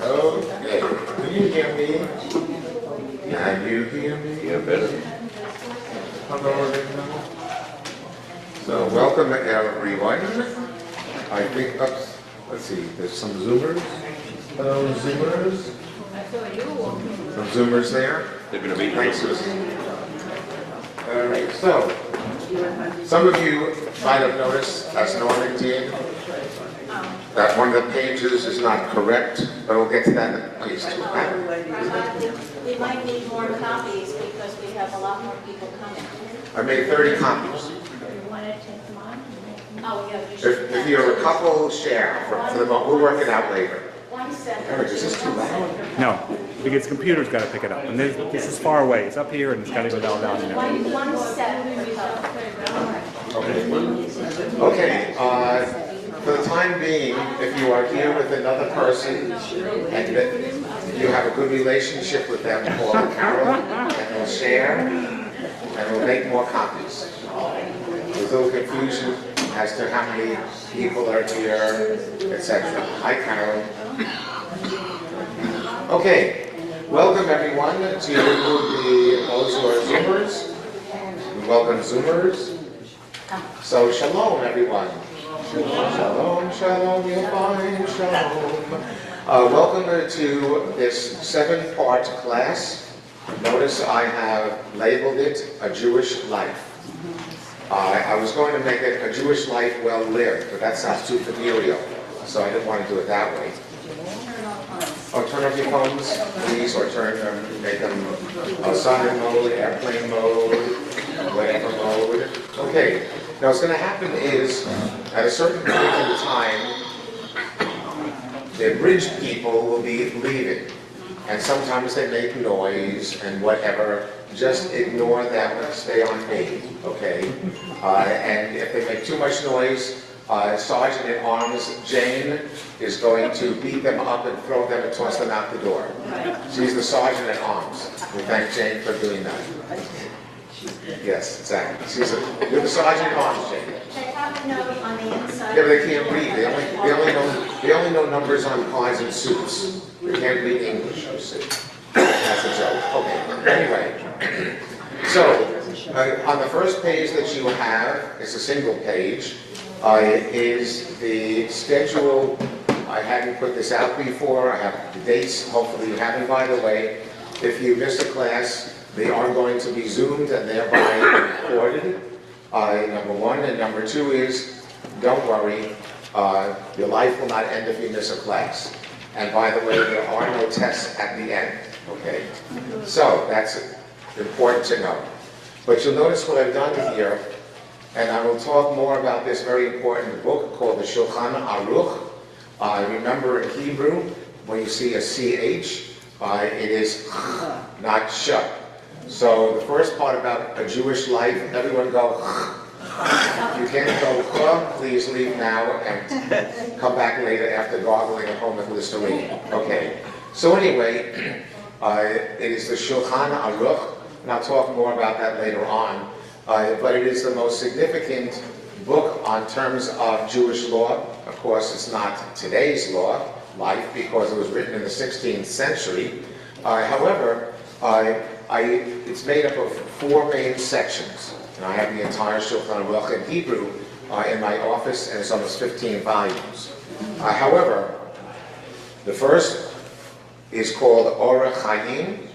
Okay, can you hear me? Can you hear me? Yeah, better. Hello, everyone. So, welcome everyone. I think, let's see, there's some Zoomers. Hello, Zoomers. Some Zoomers there. They're going to be Thanks, Susan. All right, so, some of you might have noticed, as Norman did, that one of the pages is not correct, but we'll get to that in page 2. We might need more copies because we have a lot more people coming. I made 30 copies. You want to take them on? Oh, yeah. If you're a couple, share. For the moment, we'll work it out later. 1 second. Eric, is this too loud? No, because the computer's got to pick it up. And this is far away. It's up here and it's got to go down in there. 1 second. Okay, for the time being, if you are here with another person and that you have a good relationship with them, call Carol and we'll share and we'll make more copies. There's a little confusion as to how many people are here, etc. Hi, Carol. Okay, welcome everyone to those who are Zoomers. We welcome Zoomers. So, shalom everyone. Shalom, shalom, you'll find shalom. Welcome to this 7-part class. Notice I have labeled it A Jewish Life. I was going to make it A Jewish Life Well Lived, but that sounds too familiar, so I didn't want to do it that way. Oh, turn off your phones, please, or make them silent mode, airplane mode, whatever mode. Okay, now what's going to happen is, at a certain point in time, the bridge people will be leaving, and sometimes they make noise and whatever. Just ignore them and stay on me, okay? And if they make too much noise, Sergeant-at-Arms Jane is going to beat them up and throw them and toss them out the door. She's the Sergeant-at-Arms. We thank Jane for doing that. Yes, exactly. You're the Sergeant-at-Arms, Jane. They have a note on the inside. Yeah, but they can't read. They only know numbers on cars and suits. They can't read English, you see. That's a joke. Okay, anyway. So, on the first page that you have, it's a single page, is the schedule. I hadn't put this out before. I have the dates. Hopefully you haven't, by the way. If you miss a class, they are going to be Zoomed and thereby recorded, number 1. And number 2 is, don't worry, your life will not end if you miss a class. And by the way, there are no tests at the end, okay? So that's important to know. But you'll notice what I've done here, and I will talk more about this very important book called the Shulchan Aruch. Remember in Hebrew, when you see a CH, it is not sh. So the first part about a Jewish life, everyone go. If you can't go, please leave now and come back later after gargling at home with Listerine. Okay. So anyway, it is the Shulchan Aruch, and I'll talk more about that later on. But it is the most significant book on terms of Jewish law. Of course, it's not today's life, because it was written in the 16th century. However, it's made up of 4 main sections. And I have the entire Shulchan Aruch in Hebrew in my office, and it's almost 15 volumes. However, the first is called Orach Chaim,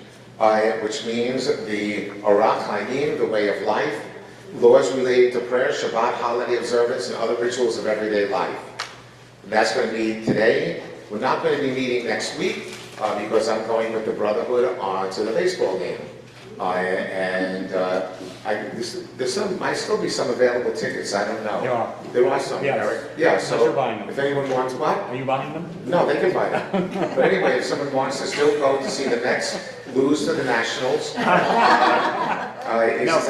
which means the Orach Chaim, the way of life, laws related to prayer, Shabbat, holiday observance, and other rituals of everyday life. That's going to be today. We're not going to be meeting next week because I'm going with the Brotherhood to the baseball game. There might still be some available tickets. I don't know. There are some, yes. Eric. Yeah, so buying them. if anyone wants what? Are you buying them? No, they can buy them. But anyway, if someone wants to still go to see the Mets lose to the Nationals. Cardinals.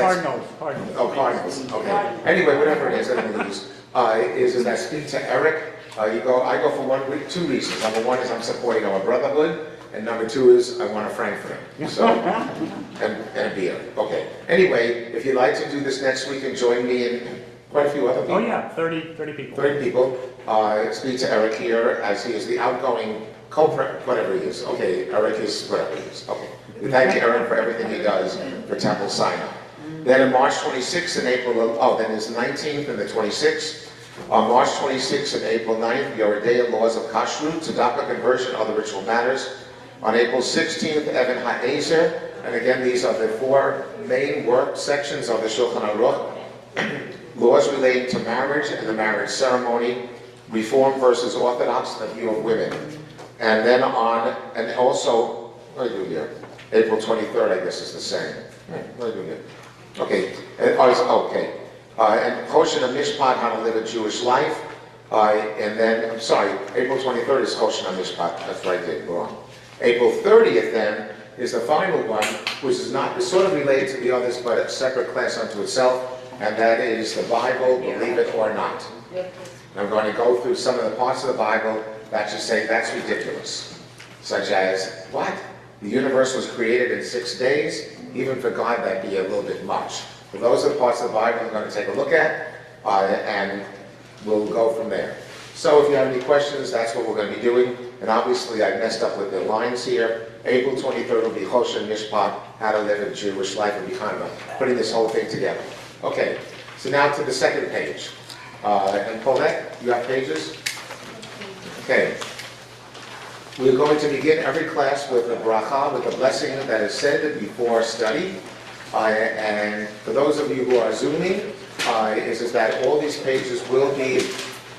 Oh, Cardinals. Okay. Anyway, whatever it is that we lose, is that speak to Eric. I go for 2 reasons. Number 1 is I'm supporting our Brotherhood. And number 2 is I want a Frankfurt, so, and a beer. Okay. Anyway, if you'd like to do this next week and join me and quite a few other people. Oh yeah, 30 people. 30 people. Speak to Eric here, as he is the outgoing whatever he is. Okay, Eric is whatever he is. Okay. We thank Eric for everything he does for Temple Sinai. Then on March 26th and then there's the 19th and the 26th. On March 26th and April 9th, Yeridea laws of Kashrut, Tzedakah conversion, other ritual matters. On April 16th, Even HaEzer, and again, these are the 4 main work sections of the Shulchan Aruch. Laws relating to marriage and the marriage ceremony, Reform versus Orthodox, the view of women. And then and also, what do I do here? April 23rd, I guess, is the same. What do I do here? Okay, and Choshen HaMishpat, how to live a Jewish life. And then, I'm sorry, April 23rd is Choshen HaMishpat. That's what I did wrong. April 30th then is the final one, which is sort of related to the others, but a separate class unto itself, and that is the Bible, believe it or not. I'm going to go through some of the parts of the Bible that you say that's ridiculous, such as, what? The universe was created in 6 days? Even for God, that'd be a little bit much. So those are the parts of the Bible I'm going to take a look at, and we'll go from there. So if you have any questions, that's what we're going to be doing. And obviously, I messed up with the lines here. April 23rd will be Choshen Mishpat, how to live a Jewish life, and be kind of putting this whole thing together. Okay, so now to the second page. And Paulette, you have pages? Okay. We're going to begin every class with a bracha, with a blessing that is said before study. And for those of you who are Zooming, is that all these pages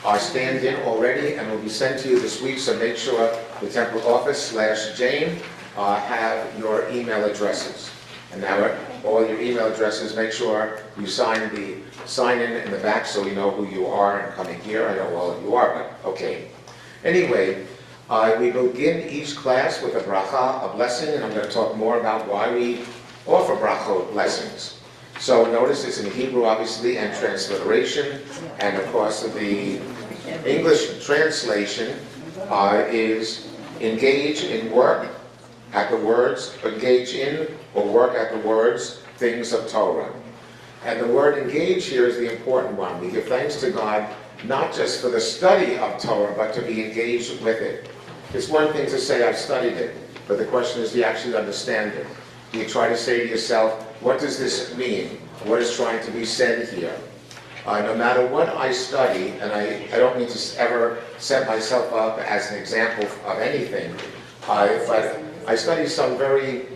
are scanned in already and will be sent to you this week, so make sure the temple office /Jane have your email addresses. And now all your email addresses, make sure you sign in the back so we know who you are and coming here. I know all of you are, but okay. Anyway, we begin each class with a bracha, a blessing, and I'm going to talk more about why we offer bracha blessings. So notice it's in Hebrew, obviously, and transliteration, and of course the English translation is engage in work at the words, engage in or work at the words, things of Torah. And the word engage here is the important one. We give thanks to God not just for the study of Torah, but to be engaged with it. It's one thing to say, I've studied it, but the question is, do you actually understand it? Do you try to say to yourself, what does this mean? What is trying to be said here? No matter what I study, and I don't mean to ever set myself up as an example of anything, but I study some very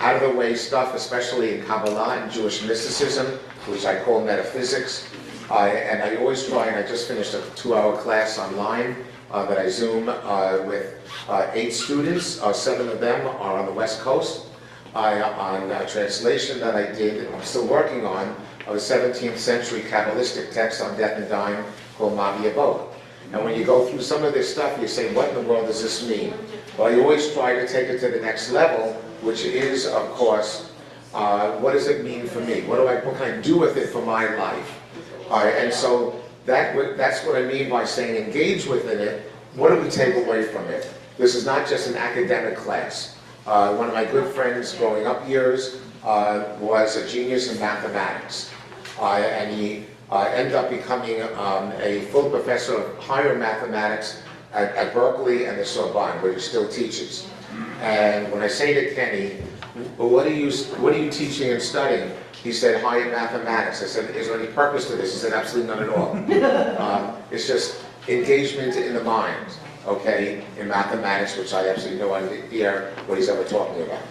out-of-the-way stuff, especially in Kabbalah and Jewish mysticism, which I call metaphysics. And I always try, and I just finished a 2-hour class online that I Zoom with 8 students. 7 of them are on the West Coast. On a translation that I did, I'm still working on, of a 17th century Kabbalistic text on death and dying called Mavi Abod. And when you go through some of this stuff, you say, what in the world does this mean? Well, I always try to take it to the next level, which is, of course, what does it mean for me? What can I do with it for my life? And so that's what I mean by saying engage within it. What do we take away from it? This is not just an academic class. One of my good friends growing up years was a genius in mathematics. And he ended up becoming a full professor of higher mathematics at Berkeley and the Sorbonne, where he still teaches. And when I say to Kenny, well, what are you teaching and studying? He said, higher mathematics. I said, is there any purpose to this? He said, absolutely none at all. It's just engagement in the mind, okay, in mathematics, which I absolutely no idea what he's ever talking about.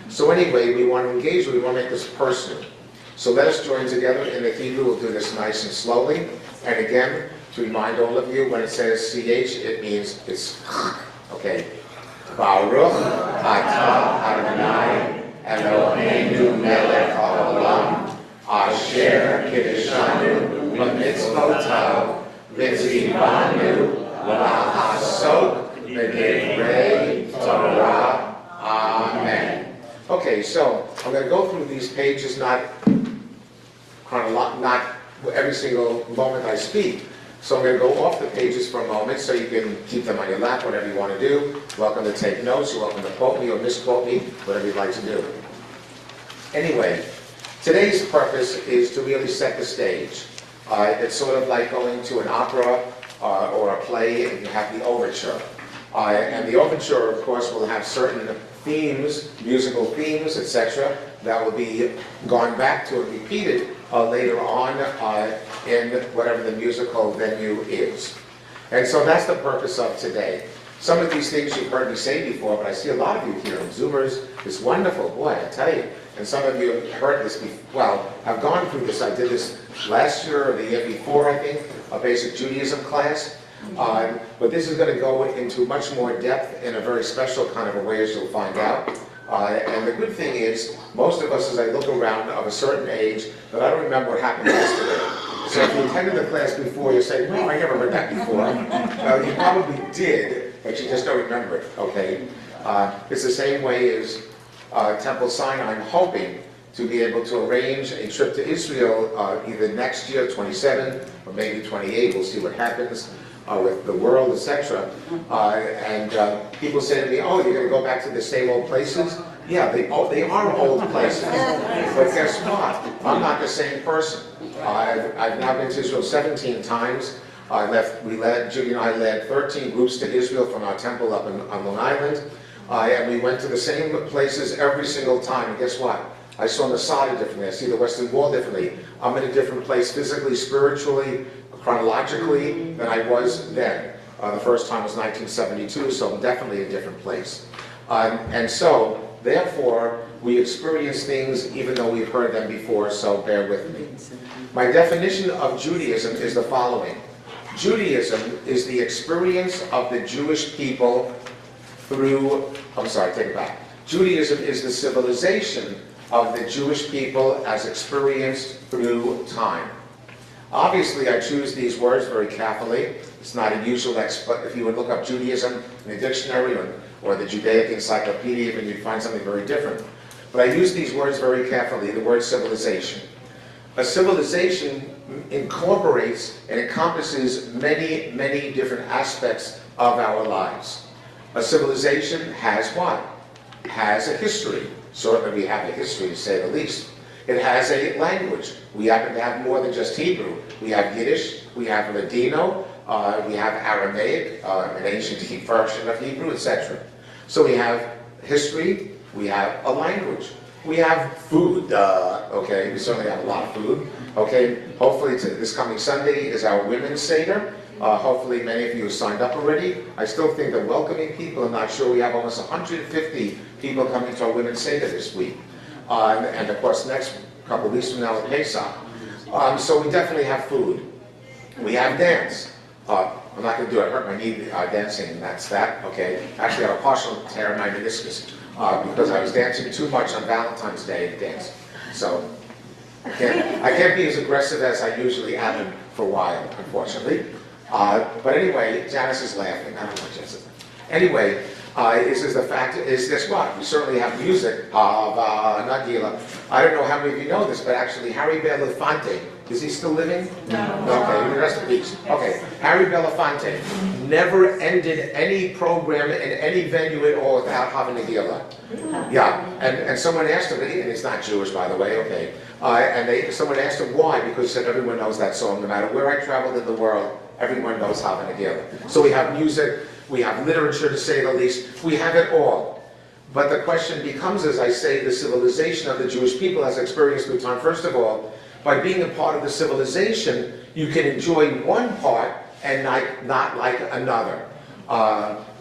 So anyway, we want to engage, we want to make this personal. So let us join together in the Hebrew. We'll do this nice and slowly. And again, to remind all of you, when it says CH, it means it's okay. Baruch atah Adonai Eloheinu melech haolam asher kiddushanu b'mitzvotav v'tzivanu l'asok b'divrei Torah. Amen. Okay, so I'm going to go through these pages, not every single moment I speak. So I'm going to go off the pages for a moment so you can keep them on your lap, whatever you want to do. Welcome to take notes. You're welcome to quote me or misquote me, whatever you'd like to do. Anyway, today's purpose is to really set the stage. It's sort of like going to an opera or a play and you have the overture. And the overture, of course, will have certain themes, musical themes, etc., that will be gone back to and repeated later on in whatever the musical venue is. And so that's the purpose of today. Some of these things you've heard me say before, but I see a lot of you here, and Zoomers. It's wonderful, boy, I tell you. And some of you have heard this before. Well, I've gone through this. I did this last year or the year before, I think, a basic Judaism class. But this is going to go into much more depth in a very special kind of a way, as you'll find out. And the good thing is, most of us, as I look around, of a certain age, that I don't remember what happened yesterday. So if you attended the class before, you say, well, I never heard that before. You probably did, but you just don't remember it, okay? It's the same way as Temple Sinai. I'm hoping to be able to arrange a trip to Israel either next year, 27, or maybe 28, we'll see what happens. With the world, etc. And people say to me, oh, you're going to go back to the same old places? Yeah, they are old places. But guess what? I'm not the same person. I've now been to Israel 17 times. Judy and I led 13 groups to Israel from our temple up on Long Island. And we went to the same places every single time. And guess what? I saw Masada differently. I see the Western Wall differently. I'm in a different place physically, spiritually, chronologically than I was then. The first time was 1972, so I'm definitely in a different place. And so, therefore, we experience things even though we've heard them before, so bear with me. My definition of Judaism is the following. Judaism is the experience of the Jewish people through, take it back. Judaism is the civilization of the Jewish people as experienced through time. Obviously, I choose these words very carefully. It's not a usual if you would look up Judaism in the dictionary or the Judaic encyclopedia, then you'd find something very different. But I use these words very carefully, the word civilization. A civilization incorporates and encompasses many, many different aspects of our lives. A civilization has what? Has a history. Certainly we have a history, to say the least. It has a language. We happen to have more than just Hebrew. We have Yiddish, we have Ladino, we have Aramaic, an ancient version of Hebrew, etc. So we have history, we have a language. We have food, okay, we certainly have a lot of food. Okay, hopefully this coming Sunday is our Women's Seder. Hopefully many of you have signed up already. I still think that welcoming people, I'm not sure, we have almost 150 people coming to our Women's Seder this week. And of course, next couple of weeks from now is Pesach. So we definitely have food. We have dance. I'm not going to do it. I hurt my knee dancing, and that's that. Okay. Actually, I have a partial tear in my meniscus because I was dancing too much on Valentine's Day to dance. So I can't be as aggressive as I usually am for a while, unfortunately. But anyway, Janice is laughing. I don't know, Janice. Anyway. The fact is this what? We certainly have music, Nagila. I don't know how many of you know this, but actually Harry Belafonte, is he still living? No. Okay, rest in peace. Okay, Harry Belafonte never ended any program in any venue at all without having Nagila. Yeah, and someone asked him, and he's not Jewish, by the way, okay. Someone asked him why, because he said everyone knows that song, no matter where I traveled in the world, everyone knows Havana Nagila. So we have music, we have literature, to say the least. We have it all. But the question becomes, as I say, the civilization of the Jewish people has experienced through time. First of all, by being a part of the civilization, you can enjoy one part and not like another.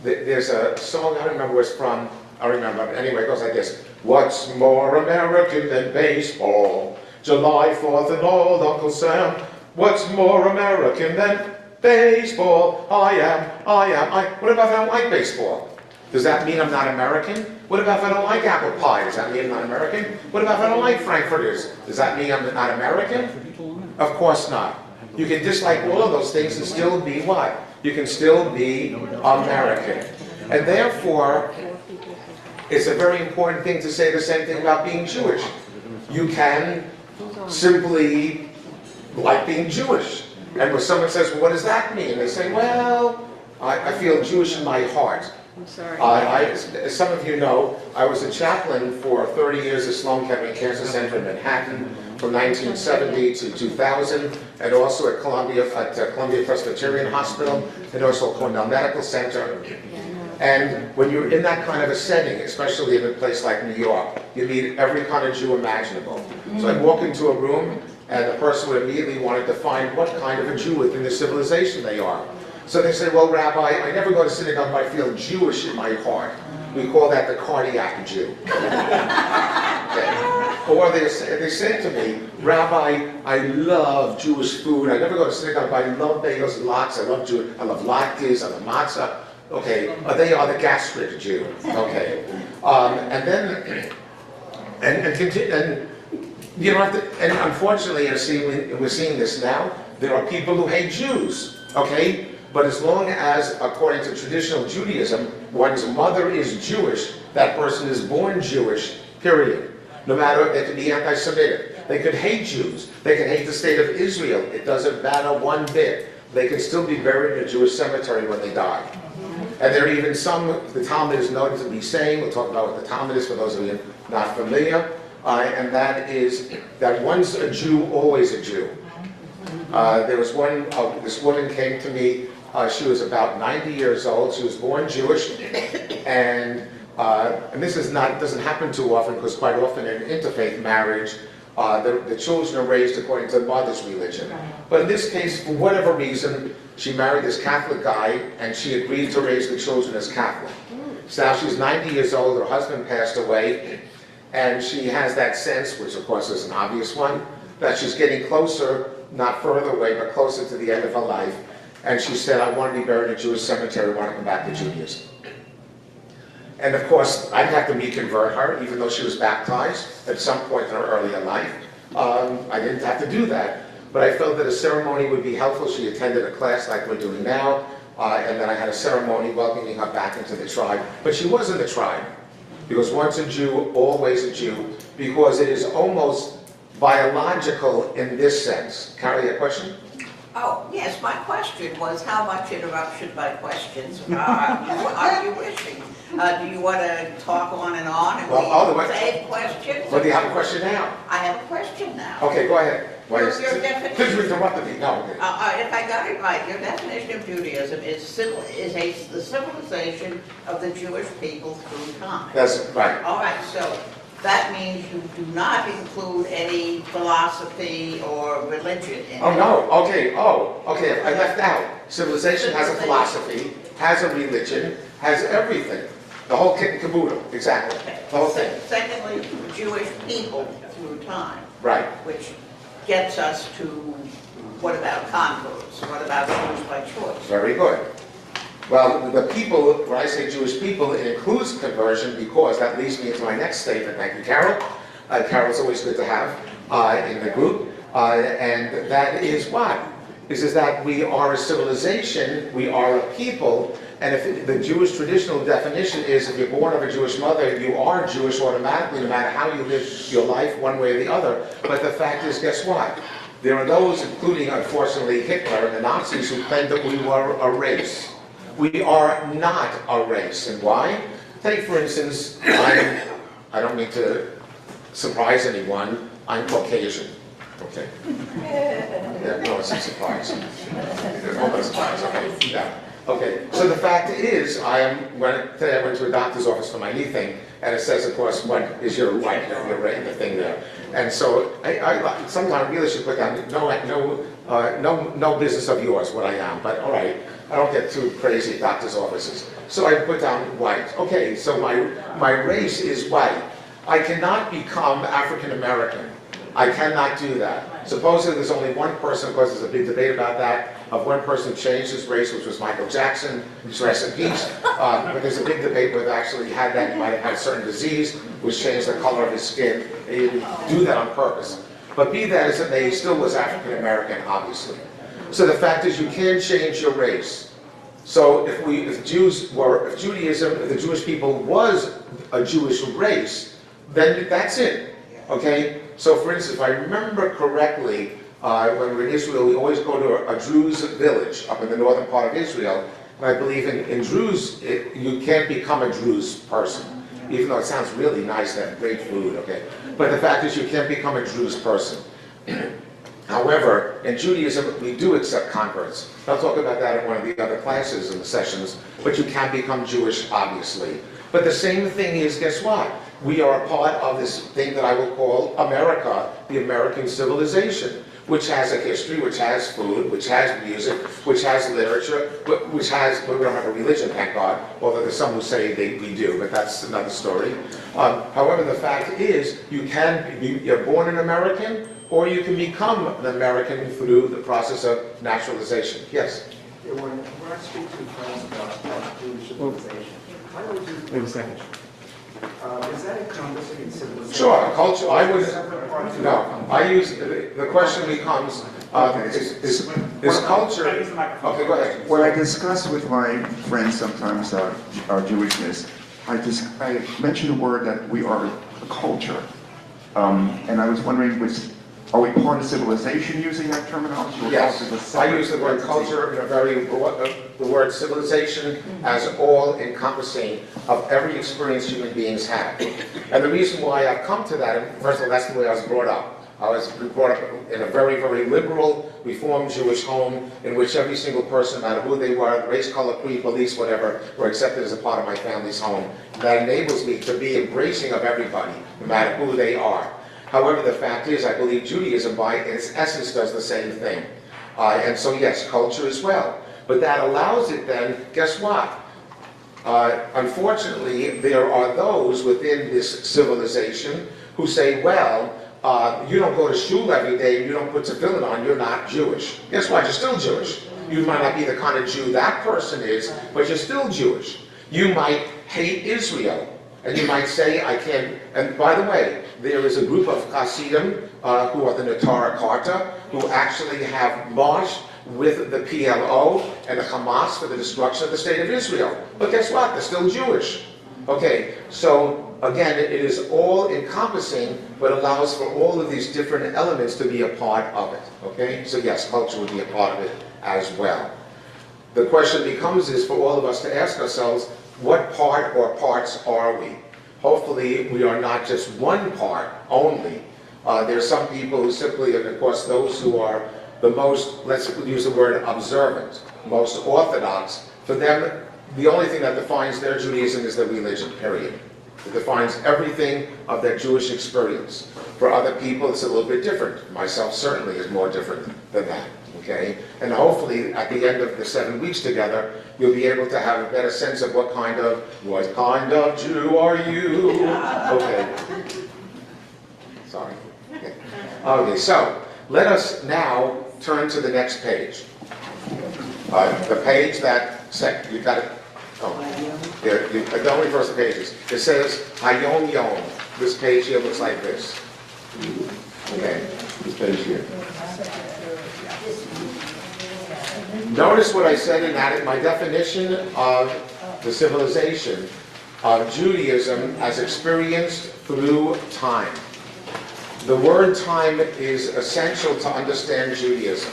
There's a song, I don't remember where it's from. I remember. Anyway, it goes like this. What's more American than baseball? July 4th and old Uncle Sam. What's more American than baseball? I am. What about if I don't like baseball? Does that mean I'm not American? What about if I don't like apple pie? Does that mean I'm not American? What about if I don't like Frankfurters? Does that mean I'm not American? Of course not. You can dislike all of those things and still be what? You can still be American. And therefore, it's a very important thing to say the same thing about being Jewish. You can simply like being Jewish. And when someone says, well, what does that mean? They say, well, I feel Jewish in my heart. I'm sorry. As some of you know, I was a chaplain for 30 years at Sloan Kettering Cancer Center in Manhattan from 1970 to 2000, and also at Columbia Presbyterian Hospital, and also Cornell Medical Center. And when you're in that kind of a setting, especially in a place like New York, you meet every kind of Jew imaginable. So I'd walk into a room, and the person would immediately want to define what kind of a Jew within the civilization they are. So they say, well, Rabbi, I never go to synagogue, but I feel Jewish in my heart. We call that the cardiac Jew. Okay. Or they say to me, Rabbi, I love Jewish food. I never go to synagogue, but I love bagels and lox. I love latkes, I love matzah. Okay, they are the gastric Jew. Okay, and then you don't have to. And unfortunately, we're seeing this now. There are people who hate Jews. Okay, but as long as, according to traditional Judaism, one's mother is Jewish, that person is born Jewish. Period. No matter, they could be anti-Semitic. They could hate Jews. They could hate the state of Israel. It doesn't matter one bit. They can still be buried in a Jewish cemetery when they die. And there are even some, the Talmud is noted to be saying, we'll talk about what the Talmud is for those of you not familiar, and that is that once a Jew, always a Jew. There was one, this woman came to me, she was about 90 years old, she was born Jewish, and this is not, doesn't happen too often, because quite often in interfaith marriage, the children are raised according to the mother's religion. But in this case, for whatever reason, she married this Catholic guy, and she agreed to raise the children as Catholic. So now she's 90 years old, her husband passed away, and she has that sense, which of course is an obvious one, that she's getting closer, not further away, but closer to the end of her life. And she said, I want to be buried in a Jewish cemetery, I want to come back to Judaism. And of course, I'd have to reconvert her, even though she was baptized at some point in her earlier life. I didn't have to do that. But I felt that a ceremony would be helpful. She attended a class like we're doing now, and then I had a ceremony welcoming her back into the tribe. But she was in the tribe, because once a Jew, always a Jew, because it is almost biological in this sense. Carrie, a question? Oh, yes, my question was how much interruption by questions are you wishing? Do you want to talk on and we save questions? Well, do you have a question now? I have a question now. Okay, go ahead. Your definition. Because you interrupted me. No. If I got it right, your definition of Judaism is the civilization of the Jewish people through time. That's right. All right, so that means you do not include any philosophy or religion in it. Oh, no. Okay. I left out. Civilization has a philosophy, has a religion, has everything. The whole kit and caboodle. Exactly. Okay. The whole thing. Secondly, Jewish people through time. Right. Which gets us to, what about converts? What about Jews by choice? Very good. Well, the people, when I say Jewish people, it includes conversion, because that leads me into my next statement. Thank you, Carol. Carol's always good to have in the group. And that is what? Is that we are a civilization, we are a people, and if the Jewish traditional definition is if you're born of a Jewish mother, you are Jewish automatically, no matter how you live your life, one way or the other. But the fact is, guess what? There are those, including, unfortunately, Hitler and the Nazis, who claimed that we were a race. We are not a race. And why? Take, for instance, I don't mean to surprise anyone, I'm Caucasian. Okay? Yeah, no, it's a surprise. It's almost a surprise, okay? Yeah. Okay, so the fact is, today I went to a doctor's office for my knee thing, and it says, of course, what is your right, the thing there. And so I sometimes really should put down, no business of yours, what I am, but all right, I don't get too crazy at doctor's offices. So I put down white. Okay, so my race is white. I cannot become African American. I cannot do that. Supposedly there's only one person, of course there's a big debate about that, of one person who changed his race, which was Michael Jackson, who's rest in peace. But there's a big debate whether actually had that, he might have had a certain disease, which changed the color of his skin. He didn't do that on purpose. But be that as it may, he still was African American, obviously. So the fact is you can change your race. So if Judaism, if the Jewish people was a Jewish race, then that's it. Okay? So for instance, if I remember correctly, when we're in Israel, we always go to a Druze village up in the northern part of Israel. And I believe in Druze, you can't become a Druze person, even though it sounds really nice to have great food, okay? But the fact is you can't become a Druze person. However, in Judaism, we do accept converts. I'll talk about that in one of the other classes in the sessions, but you can become Jewish, obviously. But the same thing is, guess what? We are a part of this thing that I will call America, the American civilization, which has a history, which has food, which has music, which has literature, which has, well, we don't have a religion, thank God, although there's some who say we do, but that's another story. However, the fact is, you're born an American, or you can become an American through the process of naturalization. Yes? Yeah, when I speak to friends about Jewish civilization, I always use Wait a second. is that encompassing in civilization? Sure, culture, I would, Separate parts of no, I use, the question becomes, is culture, okay, go ahead. When I discuss with my friends sometimes our Jewishness, I mention the word that we are a culture. And I was wondering, are we part of civilization using that terminology? Or Yes, part of a I separate use the word entity? culture in a very, the word civilization as all encompassing of every experience human beings have. And the reason why I've come to that, and first of all, that's the way I was brought up. I was brought up in a very, very liberal, reformed Jewish home in which every single person, no matter who they were, race, color, creed, beliefs, whatever, were accepted as a part of my family's home. That enables me to be embracing of everybody, no matter who they are. However, the fact is, I believe Judaism, by its essence, does the same thing. And so, yes, culture as well. But that allows it then, guess what? Unfortunately, there are those within this civilization who say, well, you don't go to shul every day, you don't put tefillin on, you're not Jewish. Guess what? You're still Jewish. You might not be the kind of Jew that person is, but you're still Jewish. You might hate Israel. And you might say, I can't, and by the way, there is a group of Hasidim who are the Natara Karta, who actually have marched with the PLO and the Hamas for the destruction of the state of Israel. But guess what? They're still Jewish. Okay, so again, it is all encompassing, but allows for all of these different elements to be a part of it. Okay, so yes, culture would be a part of it as well. The question becomes is for all of us to ask ourselves, what part or parts are we? Hopefully, we are not just one part only. There's some people who simply, and of course those who are the most, let's use the word observant, most orthodox, for them, the only thing that defines their Judaism is their religion, period. It defines everything of their Jewish experience. For other people, it's a little bit different. Myself certainly is more different than that. Okay? And hopefully, at the end of the 7 weeks together, you'll be able to have a better sense of what kind of Jew are you? Okay. Sorry. Okay. Okay, so let us now turn to the next page. The page that, you got it? Oh, don't reverse the pages. It says Hayom Yom. This page here looks like this. Okay, this page here. Notice what I said in that, my definition of the civilization of Judaism as experienced through time. The word time is essential to understand Judaism.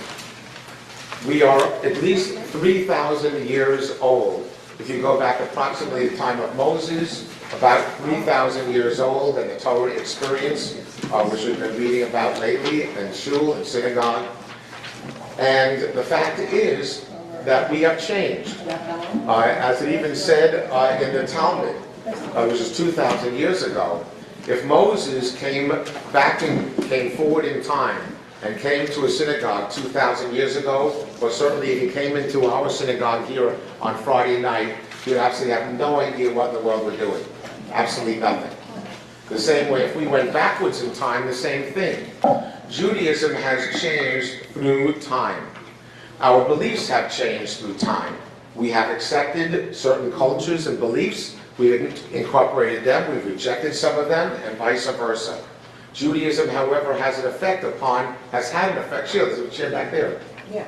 We are at least 3,000 years old. If you go back approximately the time of Moses, about 3,000 years old, and the Torah experience, which we've been reading about lately in shul and synagogue. And the fact is that we have changed. As it even said in the Talmud, which is 2,000 years ago, if Moses came forward in time and came to a synagogue 2,000 years ago, or certainly if he came into our synagogue here on Friday night, he would absolutely have no idea what in the world we're doing. Absolutely nothing. The same way, if we went backwards in time, the same thing. Judaism has changed through time. Our beliefs have changed through time. We have accepted certain cultures and beliefs, we've incorporated them, we've rejected some of them, and vice versa. Judaism, however, has had an effect, Sheila, there's a chair back there. Yeah.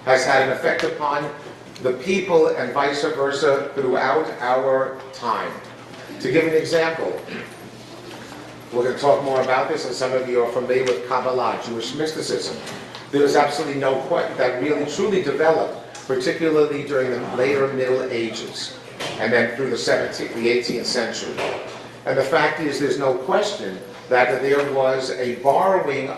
Has had an effect upon the people and vice versa throughout our time. To give an example, we're going to talk more about this, and some of you are familiar with Kabbalah, Jewish mysticism. There is absolutely no question that really truly developed, particularly during the later Middle Ages, and then through the 17th, the 18th century. And the fact is, there's no question that there was a borrowing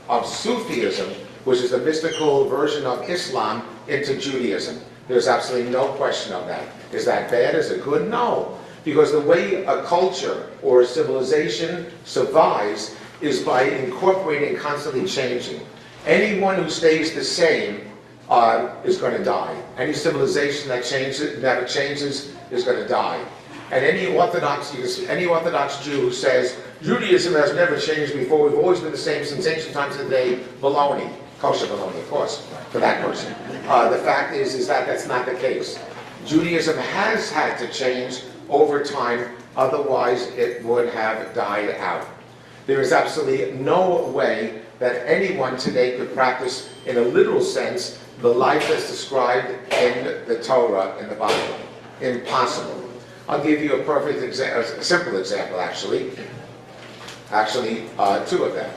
of Sufism which is the mystical version of Islam, into Judaism. There's absolutely no question of that. Is that bad? Is it good? No. Because the way a culture or a civilization survives is by incorporating and constantly changing. Anyone who stays the same is going to die. Any civilization that never changes is going to die. And any Orthodox Jew who says, Judaism has never changed before, we've always been the same since ancient times today, baloney. Kosher baloney, of course, for that person. The fact is that that's not the case. Judaism has had to change over time, otherwise it would have died out. There is absolutely no way that anyone today could practice, in a literal sense, the life that's described in the Torah, in the Bible. Impossible. I'll give you a perfect example, a simple example actually. Actually, two of them.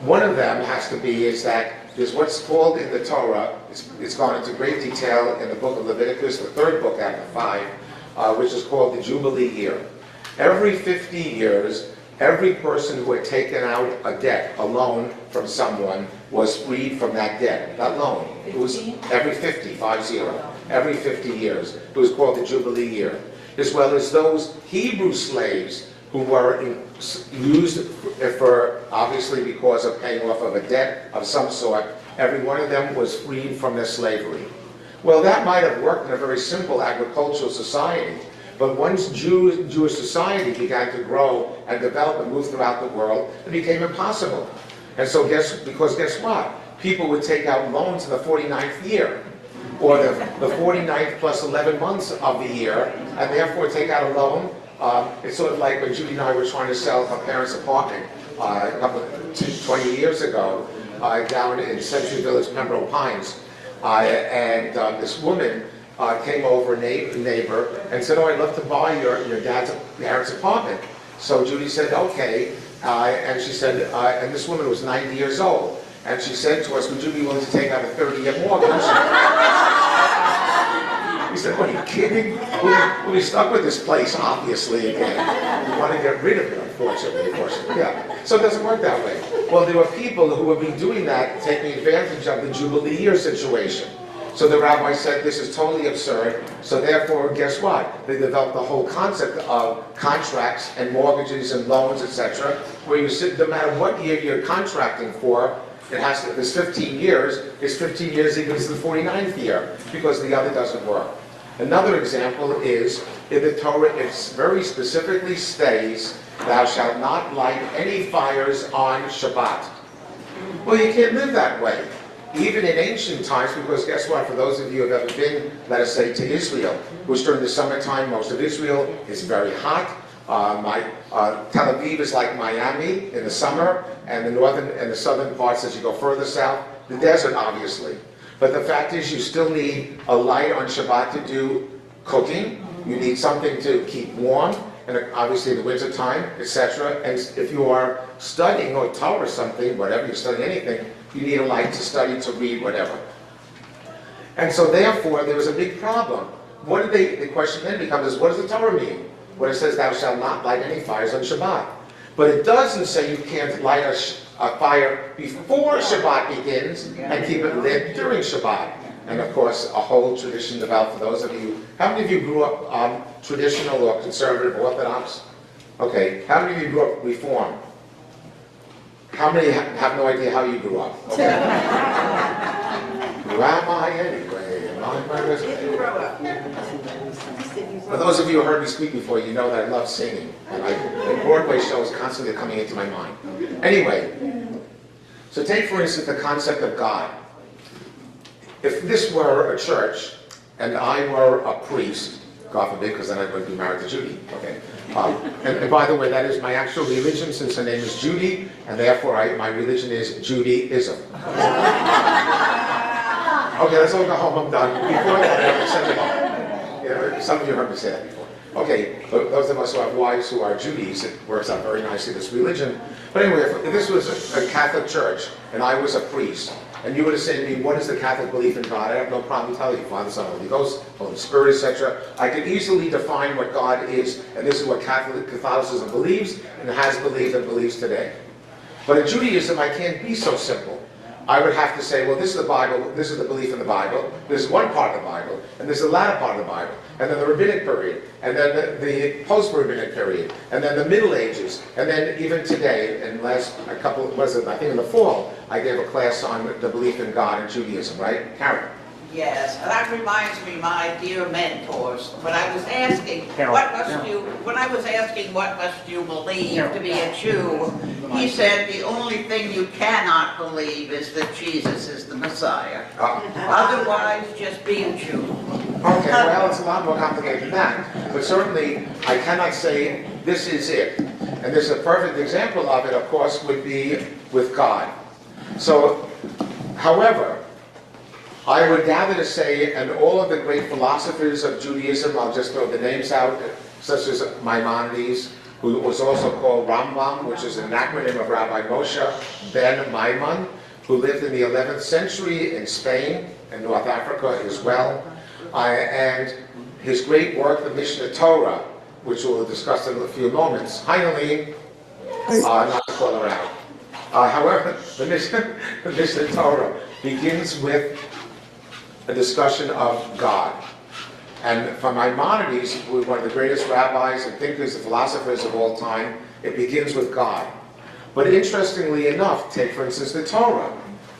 One of them has to be is that there's what's called in the Torah, it's gone into great detail in the book of Leviticus, the third book out of 5, which is called the Jubilee year. Every 50 years, every person who had taken out a debt, a loan from someone, was freed from that debt, that loan. It was every 50, 50, every 50 years. It was called the Jubilee year. As well as those Hebrew slaves who were used for, obviously because of paying off of a debt of some sort, every one of them was freed from their slavery. Well, that might have worked in a very simple agricultural society, but once Jewish society began to grow and develop and move throughout the world, it became impossible. And so guess what? People would take out loans in the 49th year, or the 49th plus 11 months of the year, and therefore take out a loan. It's sort of like when Judy and I were trying to sell our parents' apartment a couple of 20 years ago down in Century Village, Pembroke Pines. And this woman came over, a neighbor, and said, oh, I'd love to buy your parents' apartment. So Judy said, okay. And she said, and this woman was 90 years old. And she said to us, would you be willing to take out a 30-year mortgage? We said, what, are you kidding? We'll be stuck with this place, obviously, again. We want to get rid of it, unfortunately. Yeah. So it doesn't work that way. Well, there were people who have been doing that, taking advantage of the Jubilee year situation. So the rabbi said, this is totally absurd. So therefore, guess what? They developed the whole concept of contracts and mortgages and loans, etc., where you sit, no matter what year you're contracting for, it has to, if it's 15 years, it's 15 years equals the 49th year, because the other doesn't work. Another example is, in the Torah, it very specifically states, thou shalt not light any fires on Shabbat. Well, you can't live that way. Even in ancient times, because guess what, for those of you who have ever been, let us say, to Israel, which during the summertime, most of Israel is very hot. Tel Aviv is like Miami in the summer, and the northern and the southern parts as you go further south, the desert, obviously. But the fact is, you still need a light on Shabbat to do cooking. You need something to keep warm, and obviously in the winter time, etc. And if you are studying or Torah or something, whatever you study, anything, you need a light to study, to read, whatever. And so therefore, there was a big problem. The question then becomes, what does the Torah mean? When it says, thou shalt not light any fires on Shabbat. But it doesn't say you can't light a fire before Shabbat begins and keep it lit during Shabbat. And of course, a whole tradition developed for those of you. How many of you grew up traditional or conservative Orthodox? Okay. How many of you grew up Reform? How many have no idea how you grew up? Okay. Who am I anyway? For those of you who heard me speak before, you know that I love singing. And the Broadway show is constantly coming into my mind. Anyway, so take for instance the concept of God. If this were a church and I were a priest, God forbid, because then I would be married to Judy. Okay. And by the way, that is my actual religion, since her name is Judy, and therefore my religion is Judaism. Okay, let's all go home. I'm done. Before that, I have to send it home. Yeah, some of you heard me say that before. Okay, those of us who have wives who are Judies, it works out very nicely, this religion. But anyway, if this was a Catholic church and I was a priest, and you would have said to me, what is the Catholic belief in God? I have no problem telling you, Father, Son, Holy Ghost, Holy Spirit, etc. I could easily define what God is, and this is what Catholicism believes, and has believed and believes today. But in Judaism, I can't be so simple. I would have to say, well, this is the Bible, this is the belief in the Bible, this is one part of the Bible, and this is the latter part of the Bible, and then the rabbinic period, and then the post-rabbinic period, and then the Middle Ages, and then even today, and last a couple, I think in the fall, I gave a class on the belief in God and Judaism, right? Karen? Yes, and that reminds me, my dear mentors, when I was asking, what must you believe to be a Jew? He said, the only thing you cannot believe is that Jesus is the Messiah. Otherwise, just be a Jew. Okay, well, it's a lot more complicated than that. But certainly, I cannot say this is it. And this is a perfect example of it, of course, would be with God. So, however, I would gather to say, and all of the great philosophers of Judaism, I'll just throw the names out, such as Maimonides, who was also called Rambam, which is an acronym of Rabbi Moshe ben Maimon, who lived in the 11th century in Spain and North Africa as well. And his great work, the Mishnah Torah, which we'll discuss in a few moments. Hi, Eileen. Not to call her out. However, the Mishnah Torah begins with a discussion of God. And for Maimonides, who was one of the greatest rabbis and thinkers and philosophers of all time, it begins with God. But interestingly enough, take for instance the Torah.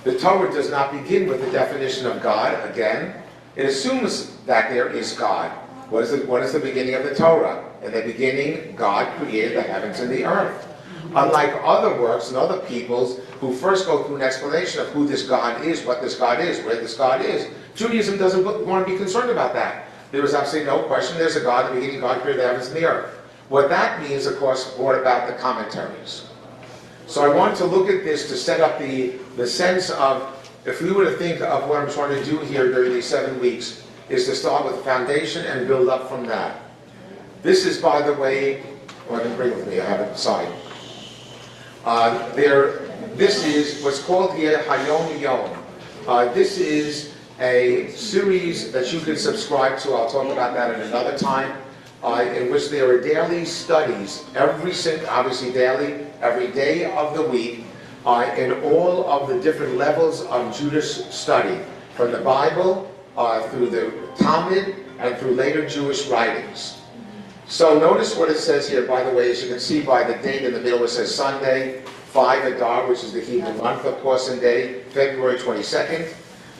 The Torah does not begin with the definition of God, again. It assumes that there is God. What is the beginning of the Torah? In the beginning, God created the heavens and the earth. Unlike other works and other peoples who first go through an explanation of who this God is, what this God is, where this God is, Judaism doesn't want to be concerned about that. There is absolutely no question there's a God. In the beginning, God created the heavens and the earth. What that means, of course, brought about the commentaries. So I want to look at this to set up the sense of, if we were to think of what I'm trying to do here during these 7 weeks, is to start with the foundation and build up from that. This is, by the way, I didn't bring it with me, I have it beside. This is what's called here Hayom Yom. This is a series that you can subscribe to. I'll talk about that in another time. In which there are daily studies, obviously daily, every day of the week, in all of the different levels of Jewish study, from the Bible through the Talmud and through later Jewish writings. So notice what it says here, by the way, as you can see by the date in the middle, it says Sunday, 5 Adar, which is the Hebrew month, of course, and day, February 22nd.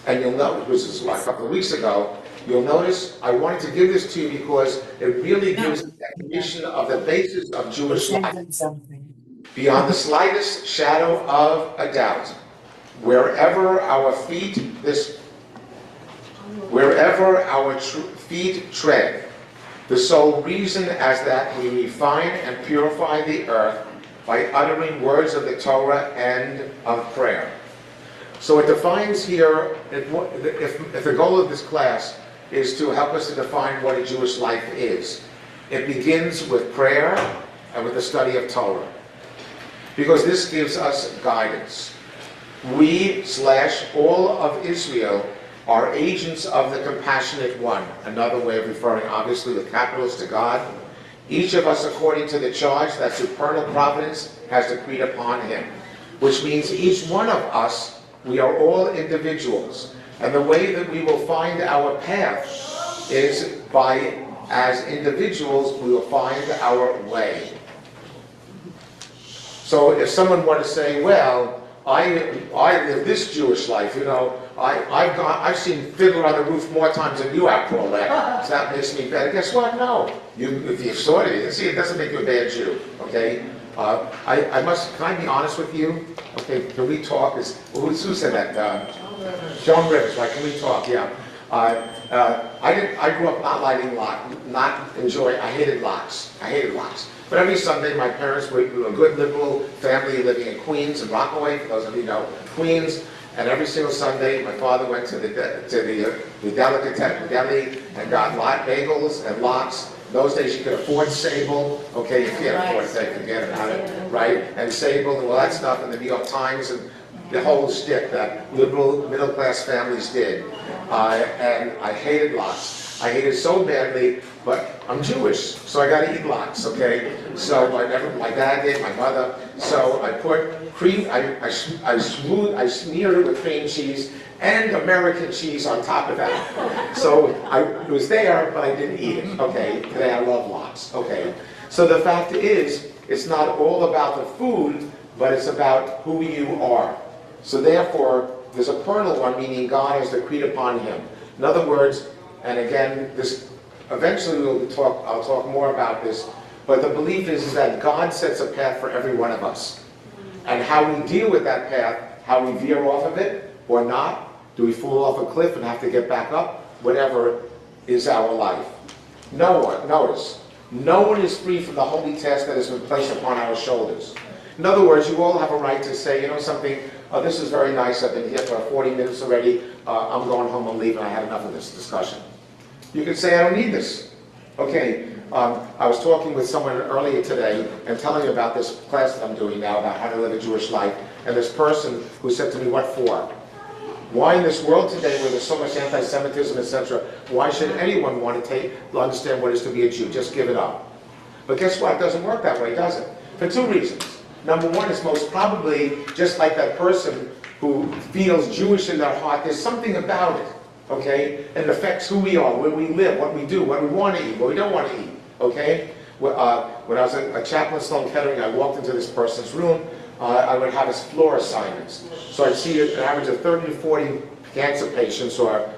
And you'll note, which is a couple of weeks ago, you'll notice I wanted to give this to you because it really gives a definition of the basis of Jewish life. Beyond the slightest shadow of a doubt, wherever our feet tread, the sole reason as that we refine and purify the earth by uttering words of the Torah and of prayer. So it defines here, if the goal of this class is to help us to define what a Jewish life is, it begins with prayer and with the study of Torah. Because this gives us guidance. We / all of Israel are agents of the compassionate one. Another way of referring, obviously, with capitals to God. Each of us according to the charge that supernal providence has decreed upon him. Which means each one of us, we are all individuals. And the way that we will find our path is by, as individuals, we will find our way. So if someone were to say, well, I live this Jewish life, you know, I've seen Fiddler on the Roof more times than you have, Paulette, so that makes me better. Guess what? No. If you saw it, see, it doesn't make you a bad Jew, okay? Can I be honest with you? Okay, can we talk? Who said that? Joan Rivers, right? Can we talk? Yeah. I grew up not liking lots, I hated lots. But every Sunday, my parents were a good liberal family living in Queens and Rockaway, for those of you who know Queens. And every single Sunday, my father went to the deli and got lot bagels and lots. In those days, you could afford Sable. Okay, you can't afford it, forget about it, right? And Sable and all that stuff, and the New York Times and the whole shtick that liberal middle-class families did. And I hated lots. I hate it so badly, but I'm Jewish, so I gotta eat lox, okay? So my dad did, my mother, so I put cream, I smeared it with cream cheese and American cheese on top of that. So it was there, but I didn't eat it, okay? Today I love lox, okay? So the fact is, it's not all about the food, but it's about who you are. So therefore, there's a carnal one, meaning God has decreed upon him. In other words, and again, this eventually I'll talk more about this, but the belief is that God sets a path for every one of us. And how we deal with that path, how we veer off of it or not, do we fall off a cliff and have to get back up, whatever is our life. No one, notice, no one is free from the holy task that has been placed upon our shoulders. In other words, you all have a right to say, you know something, oh, this is very nice, I've been here for 40 minutes already, I'm going home, I'm leaving, I had enough of this discussion. You can say, I don't need this. Okay, I was talking with someone earlier today and telling them about this class that I'm doing now about how to live a Jewish life, and this person who said to me, what for? Why in this world today where there's so much anti-Semitism, etc., why should anyone want to understand what it is to be a Jew? Just give it up. But guess what? It doesn't work that way, does it? For two reasons. Number one, it's most probably just like that person who feels Jewish in their heart. There's something about it, okay? And it affects who we are, where we live, what we do, what we want to eat, what we don't want to eat, okay? When I was a chaplain at Sloan Kettering, I walked into this person's room. I would have his floor assignments. So I'd see an average of 30 to 40 cancer patients, or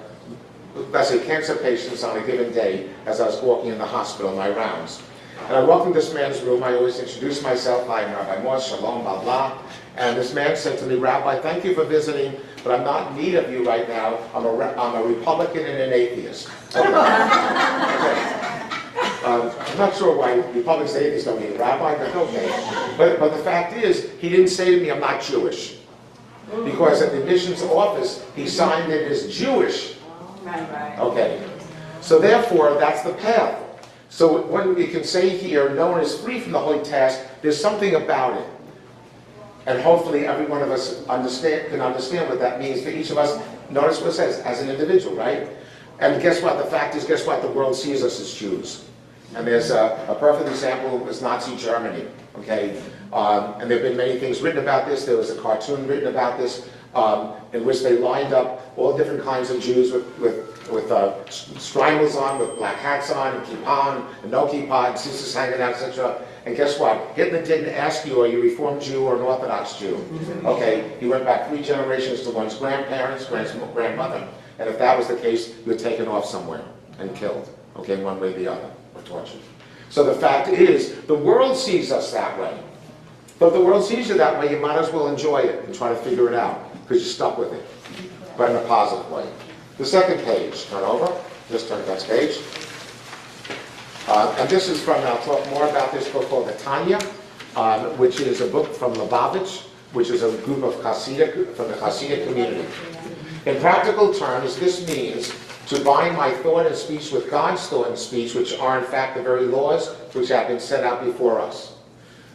let's say cancer patients on a given day as I was walking in the hospital in my rounds. And I walked into this man's room. I always introduce myself. I'm Rabbi Moshe, Shalom, blah, blah. And this man said to me, Rabbi, thank you for visiting, but I'm not in need of you right now. I'm a Republican and an atheist. Okay. I'm not sure why Republicans and atheists don't need a rabbi, but okay. But the fact is, he didn't say to me, I'm not Jewish. Because at the admissions office, he signed it as Jewish. Okay. So therefore, that's the path. So what we can say here, no one is free from the holy task. There's something about it. And hopefully every one of us can understand what that means for each of us. Notice what it says, as an individual, right? And guess what? The fact is, guess what? The world sees us as Jews. And there's a perfect example is Nazi Germany, okay? And there have been many things written about this. There was a cartoon written about this in which they lined up all different kinds of Jews with strangles on, with black hats on, and kippah and no kippah, and sisters hanging out, etc. And guess what? Hitler didn't ask you, are you a Reformed Jew or an Orthodox Jew? Okay, he went back 3 generations to one's grandparents, grandmother. And if that was the case, you were taken off somewhere and killed, okay, one way or the other, or tortured. So the fact is, the world sees us that way. But if the world sees you that way, you might as well enjoy it and try to figure it out, because you're stuck with it, but in a positive way. The second page, turn over, just turn to the next page. And this is from, I'll talk more about this book called the Tanya, which is a book from Lubavitch, which is a group of Hasidic, from the Hasidic community. In practical terms, this means to bind my thought and speech with God's thought and speech, which are in fact the very laws which have been set out before us.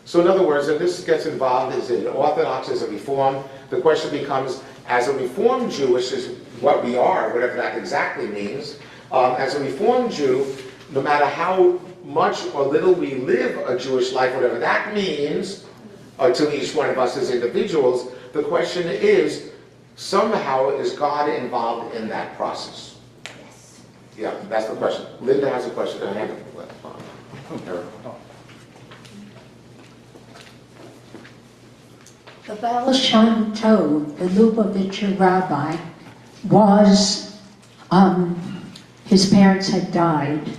So in other words, if this gets involved as an Orthodox, as a Reform, the question becomes, as a Reformed Jew, which is what we are, whatever that exactly means, as a Reformed Jew, no matter how much or little we live a Jewish life, whatever that means, to each one of us as individuals, the question is, somehow is God involved in that process? Yes. Yeah, that's the question. Linda has a question. The Baal Shem Tov, the Lubavitcher rabbi, was, his parents had died,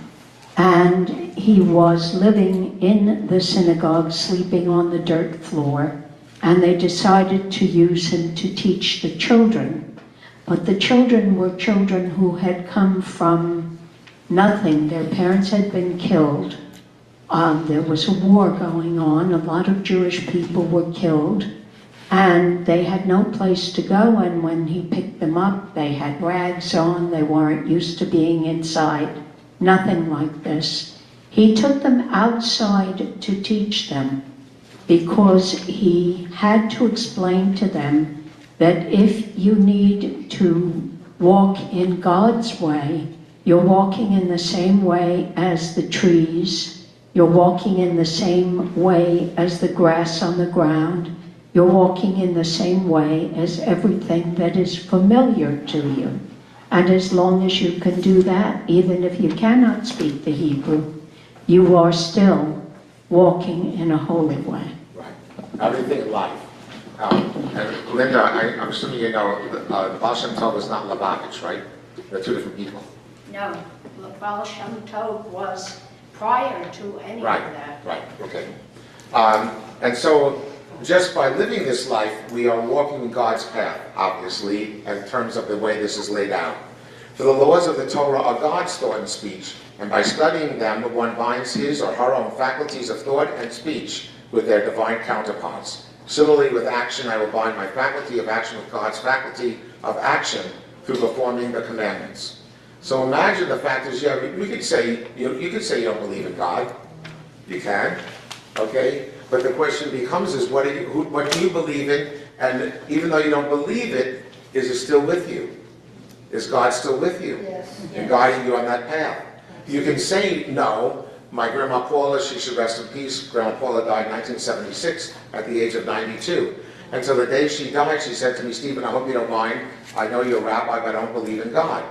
and he was living in the synagogue, sleeping on the dirt floor, and they decided to use him to teach the children. But the children were children who had come from nothing. Their parents had been killed. There was a war going on. A lot of Jewish people were killed. And they had no place to go, and when he picked them up, they had rags on, they weren't used to being inside, nothing like this. He took them outside to teach them, because he had to explain to them that if you need to walk in God's way, You're walking in the same way as the trees. You're walking in the same way as the grass on the ground. You're walking in the same way as everything that is familiar to you. And as long as you can do that, even if you cannot speak the Hebrew, you are still walking in a holy way. Right. Everything in life. And Linda, I'm assuming you know, the Baal Shem Tov is not Lubavitch, right? They're two different people. No, Baal Shem Tov was prior to any of that. Right, okay. And so, just by living this life, we are walking in God's path, obviously, in terms of the way this is laid out. For the laws of the Torah are God's thought and speech, and by studying them, one binds his or her own faculties of thought and speech with their divine counterparts. Similarly, with action, I will bind my faculty of action with God's faculty of action through performing the commandments. So imagine the fact is, yeah, you could say you don't believe in God. You can, okay? But the question becomes is, what do you believe in? And even though you don't believe it, is it still with you? Is God still with you? Yes. And guiding you on that path? You can say, no, my grandma Paula, she should rest in peace. Grandma Paula died in 1976 at the age of 92. And so the day she died, she said to me, Stephen, I hope you don't mind. I know you're a rabbi, but I don't believe in God.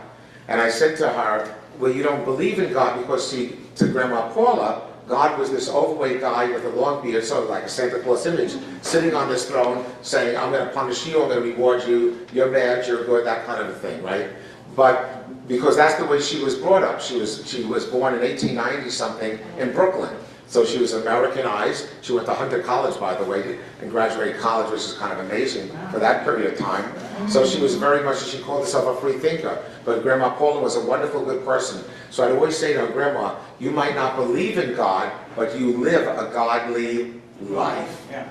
And I said to her, well, you don't believe in God because, see, to Grandma Paula, God was this overweight guy with a long beard, sort of like a Santa Claus image, sitting on this throne saying, I'm going to punish you, I'm going to reward you, you're bad, you're good, that kind of a thing, right? But because that's the way she was brought up. She was born in 1890-something in Brooklyn. So she was Americanized. She went to Hunter College, by the way, and graduated college, which is kind of amazing for that period of time. So she was very much, she called herself a free thinker. But Grandma Paula was a wonderful, good person. So I'd always say to her, Grandma, you might not believe in God, but you live a godly life. Yeah.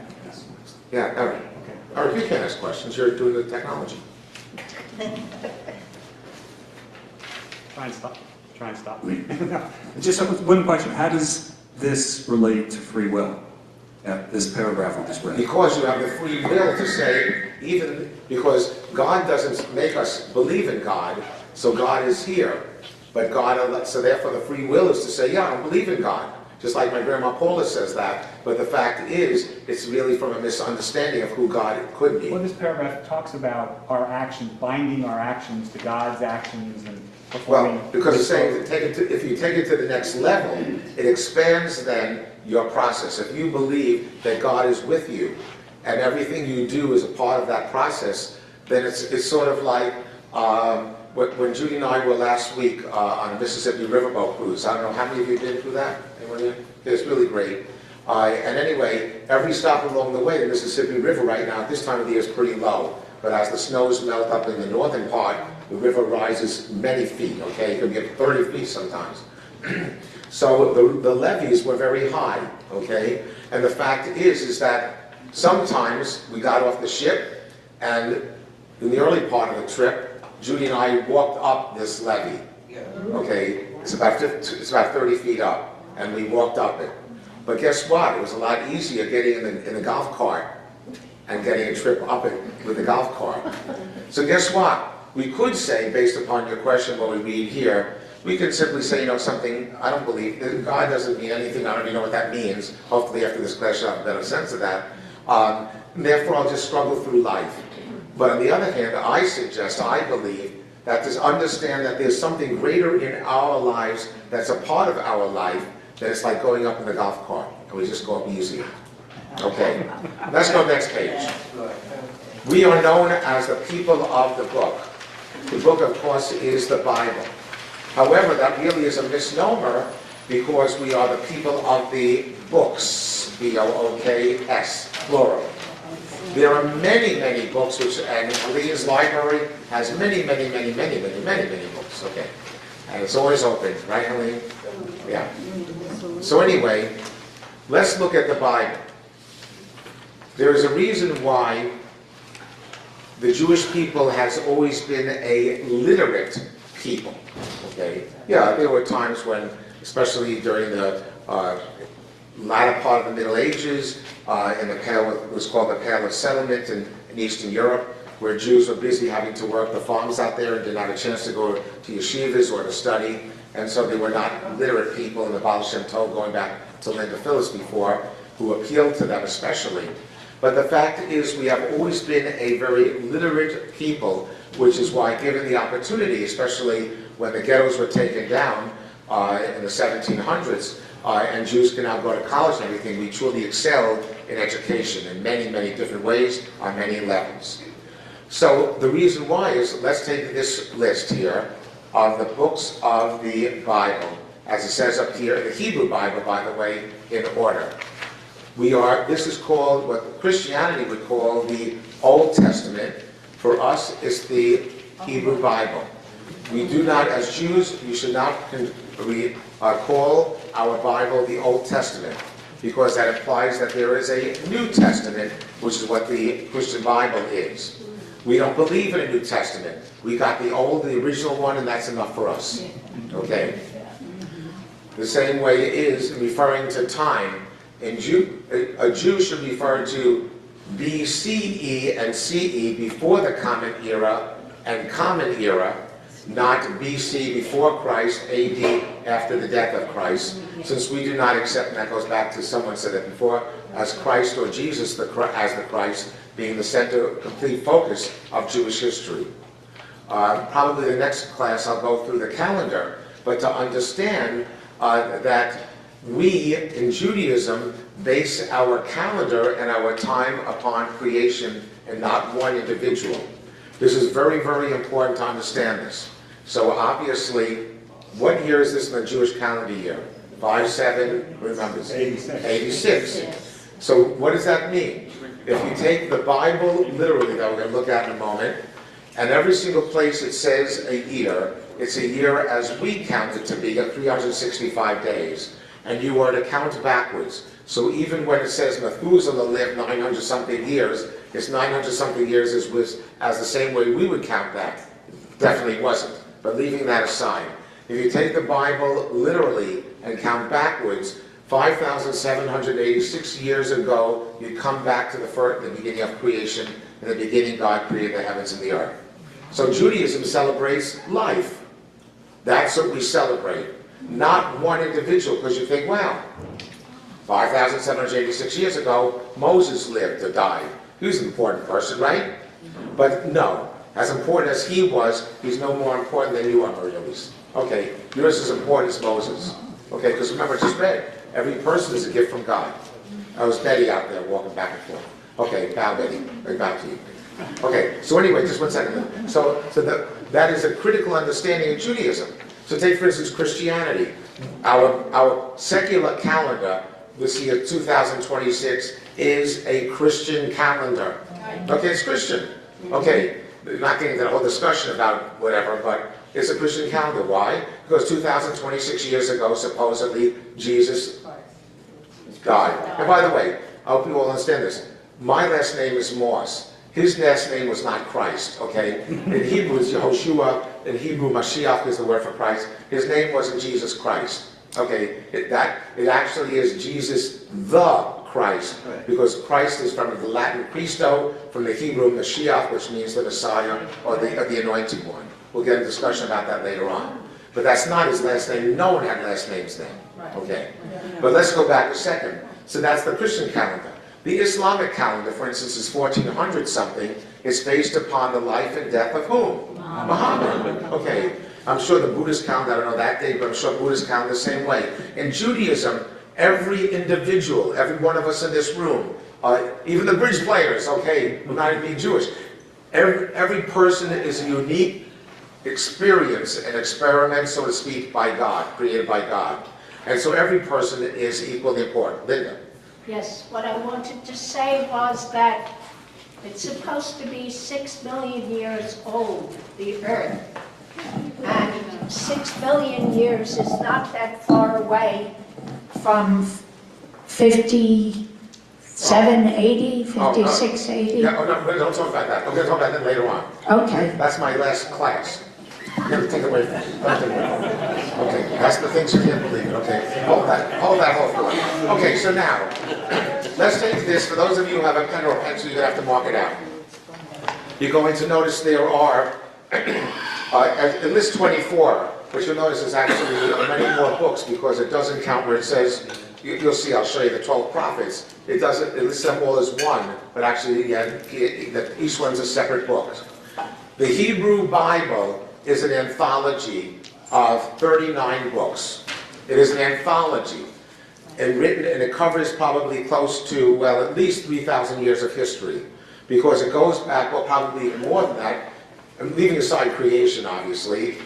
Yeah, all right. Okay. All right, you can ask questions. You're doing the technology. Try and stop. Just one question. How does this relate to free will? This paragraph we just read. Because you have the free will to say, even because God doesn't make us believe in God, so God is here. But God, so therefore the free will is to say, yeah, I don't believe in God. Just like my grandma Paula says that. But the fact is, it's really from a misunderstanding of who God could be. Well, this paragraph talks about our actions, binding our actions to God's actions and performing. Well, because it's saying that if you take it to the next level, it expands then your process. If you believe that God is with you and everything you do is a part of that process, then it's sort of like when Judy and I were last week on a Mississippi riverboat cruise. I don't know, how many of you been through that? Anyone here? It's really great. And anyway, every stop along the way, the Mississippi River right now at this time of the year is pretty low. But as the snows melt up in the northern part, the river rises many feet, okay? It could get 30 feet sometimes. So the levees were very high, okay? And the fact is that sometimes we got off the ship, and in the early part of the trip, Judy and I walked up this levee, okay? It's about 30 feet up, and we walked up it. But guess what? It was a lot easier getting in the golf cart and getting a trip up it with the golf cart. So guess what? We could say, based upon your question, what we read here, we could simply say, something, I don't believe, God doesn't mean anything, I don't even know what that means. Hopefully after this class you'll have a better sense of that. Therefore I'll just struggle through life. But on the other hand, I believe that to understand that there's something greater in our lives that's a part of our life, that it's like going up in the golf cart, and we just go up easy. Okay, let's go next page. We are known as the people of the book. The book, of course, is the Bible. However, that really is a misnomer because we are the people of the books, B-O-O-K-S, plural. There are many, many books, and Lee's library has many books, okay. And it's always open, right, Helene? Yeah. So anyway, let's look at the Bible. There is a reason why the Jewish people has always been a literate people, okay? Yeah, there were times when, especially during the latter part of the Middle Ages, in the Pale, it was called the Pale of Settlement in Eastern Europe, where Jews were busy having to work the farms out there and didn't have a chance to go to yeshivas or to study, and so they were not literate people in the Baal Shem Tov, going back to Linda Phillips before, who appealed to them especially. But the fact is, we have always been a very literate people, which is why, given the opportunity, especially when the ghettos were taken down in the 1700s, and Jews can now go to college and everything, we truly excelled in education in many, many different ways on many levels. So the reason why is, let's take this list here of the books of the Bible, as it says up here, the Hebrew Bible, by the way, in order. This is called what Christianity would call the Old Testament. For us, it's the Hebrew Bible. We do not, as Jews, we should not call our Bible the Old Testament, because that implies that there is a New Testament, which is what the Christian Bible is. We don't believe in a New Testament. We got the original one, and that's enough for us. Okay? The same way it is referring to time. A Jew should refer to BCE and CE, before the Common Era and Common Era, not BC, before Christ, AD, after the death of Christ, since we do not accept, and that goes back to someone said it before, as Christ or Jesus as the Christ being the center, complete focus of Jewish history. Probably the next class I'll go through the calendar, but to understand that we in Judaism base our calendar and our time upon creation and not one individual. This is very, very important to understand this. So obviously, what year is this in the Jewish calendar year? 5-7, remember, 86. So what does that mean? If you take the Bible literally, that we're going to look at in a moment, and every single place it says a year, it's a year as we count it to be, 365 days. And you are to count backwards. So even when it says Methuselah lived 900 something years, it's 900 something years as the same way we would count that. Definitely wasn't. But leaving that aside, if you take the Bible literally and count backwards, 5,786 years ago, you come back to the beginning of creation. In the beginning, God created the heavens and the earth. So Judaism celebrates life. That's what we celebrate. Not one individual, because you think, well, 5,786 years ago, Moses lived or died. He was an important person, right? But no, as important as he was, he's no more important than you are, Marie-Louise. Okay, you're as important as Moses. Okay, because remember, I just read, every person is a gift from God. I was Betty out there walking back and forth. Okay, bow Betty, back to you. Okay, so anyway, just 1 second. So that is a critical understanding of Judaism. So take, for instance, Christianity. Our secular calendar, this year 2026, is a Christian calendar. Okay, it's Christian. Okay, not getting into the whole discussion about whatever, but it's a Christian calendar. Why? Because 2026 years ago, supposedly, Jesus died. And by the way, I hope you all understand this. My last name is Moss. His last name was not Christ, okay? In Hebrew, it's Yehoshua. In Hebrew, Mashiach is the word for Christ. His name wasn't Jesus Christ, okay? It actually is Jesus the Christ, because Christ is from the Latin Christo, from the Hebrew Mashiach, which means the Messiah, or the Anointed One. We'll get a discussion about that later on. But that's not his last name. No one had last names then, okay? But let's go back a second. So that's the Christian calendar. The Islamic calendar, for instance, is 1400 something. It's based upon the life and death of whom? Muhammad. Okay. I'm sure the Buddhist calendar, I don't know that date, but I'm sure Buddhist calendar the same way. In Judaism, every individual, every one of us in this room, even the bridge players, okay, we're not even Jewish. Every person is a unique experience, an experiment, so to speak, by God, created by God. And so every person is equally important. Linda. Yes, what I wanted to say was that it's supposed to be 6 million years old, the Earth. And 6 billion years is not that far away from 57, 80, 56, 80. Yeah, no, don't talk about that. I'm going to talk about that later on. Okay. That's my last class. I'm going to take it away from you. Okay, that's the things you can't believe. Okay, hold that whole thought. Okay, so now, let's take this. For those of you who have a pen or a pencil, you're going to have to mark it out. you're going to notice there are, at list 24, what you'll notice is actually many more books because it doesn't count where it says, you'll see, I'll show you the 12 prophets. It doesn't, it lists them all as one, but actually each one's a separate book. The Hebrew Bible is an anthology of 39 books. It is an anthology. And it covers probably close to, well, at least 3,000 years of history, because it goes back, well, probably even more than that, I'm leaving aside creation, obviously.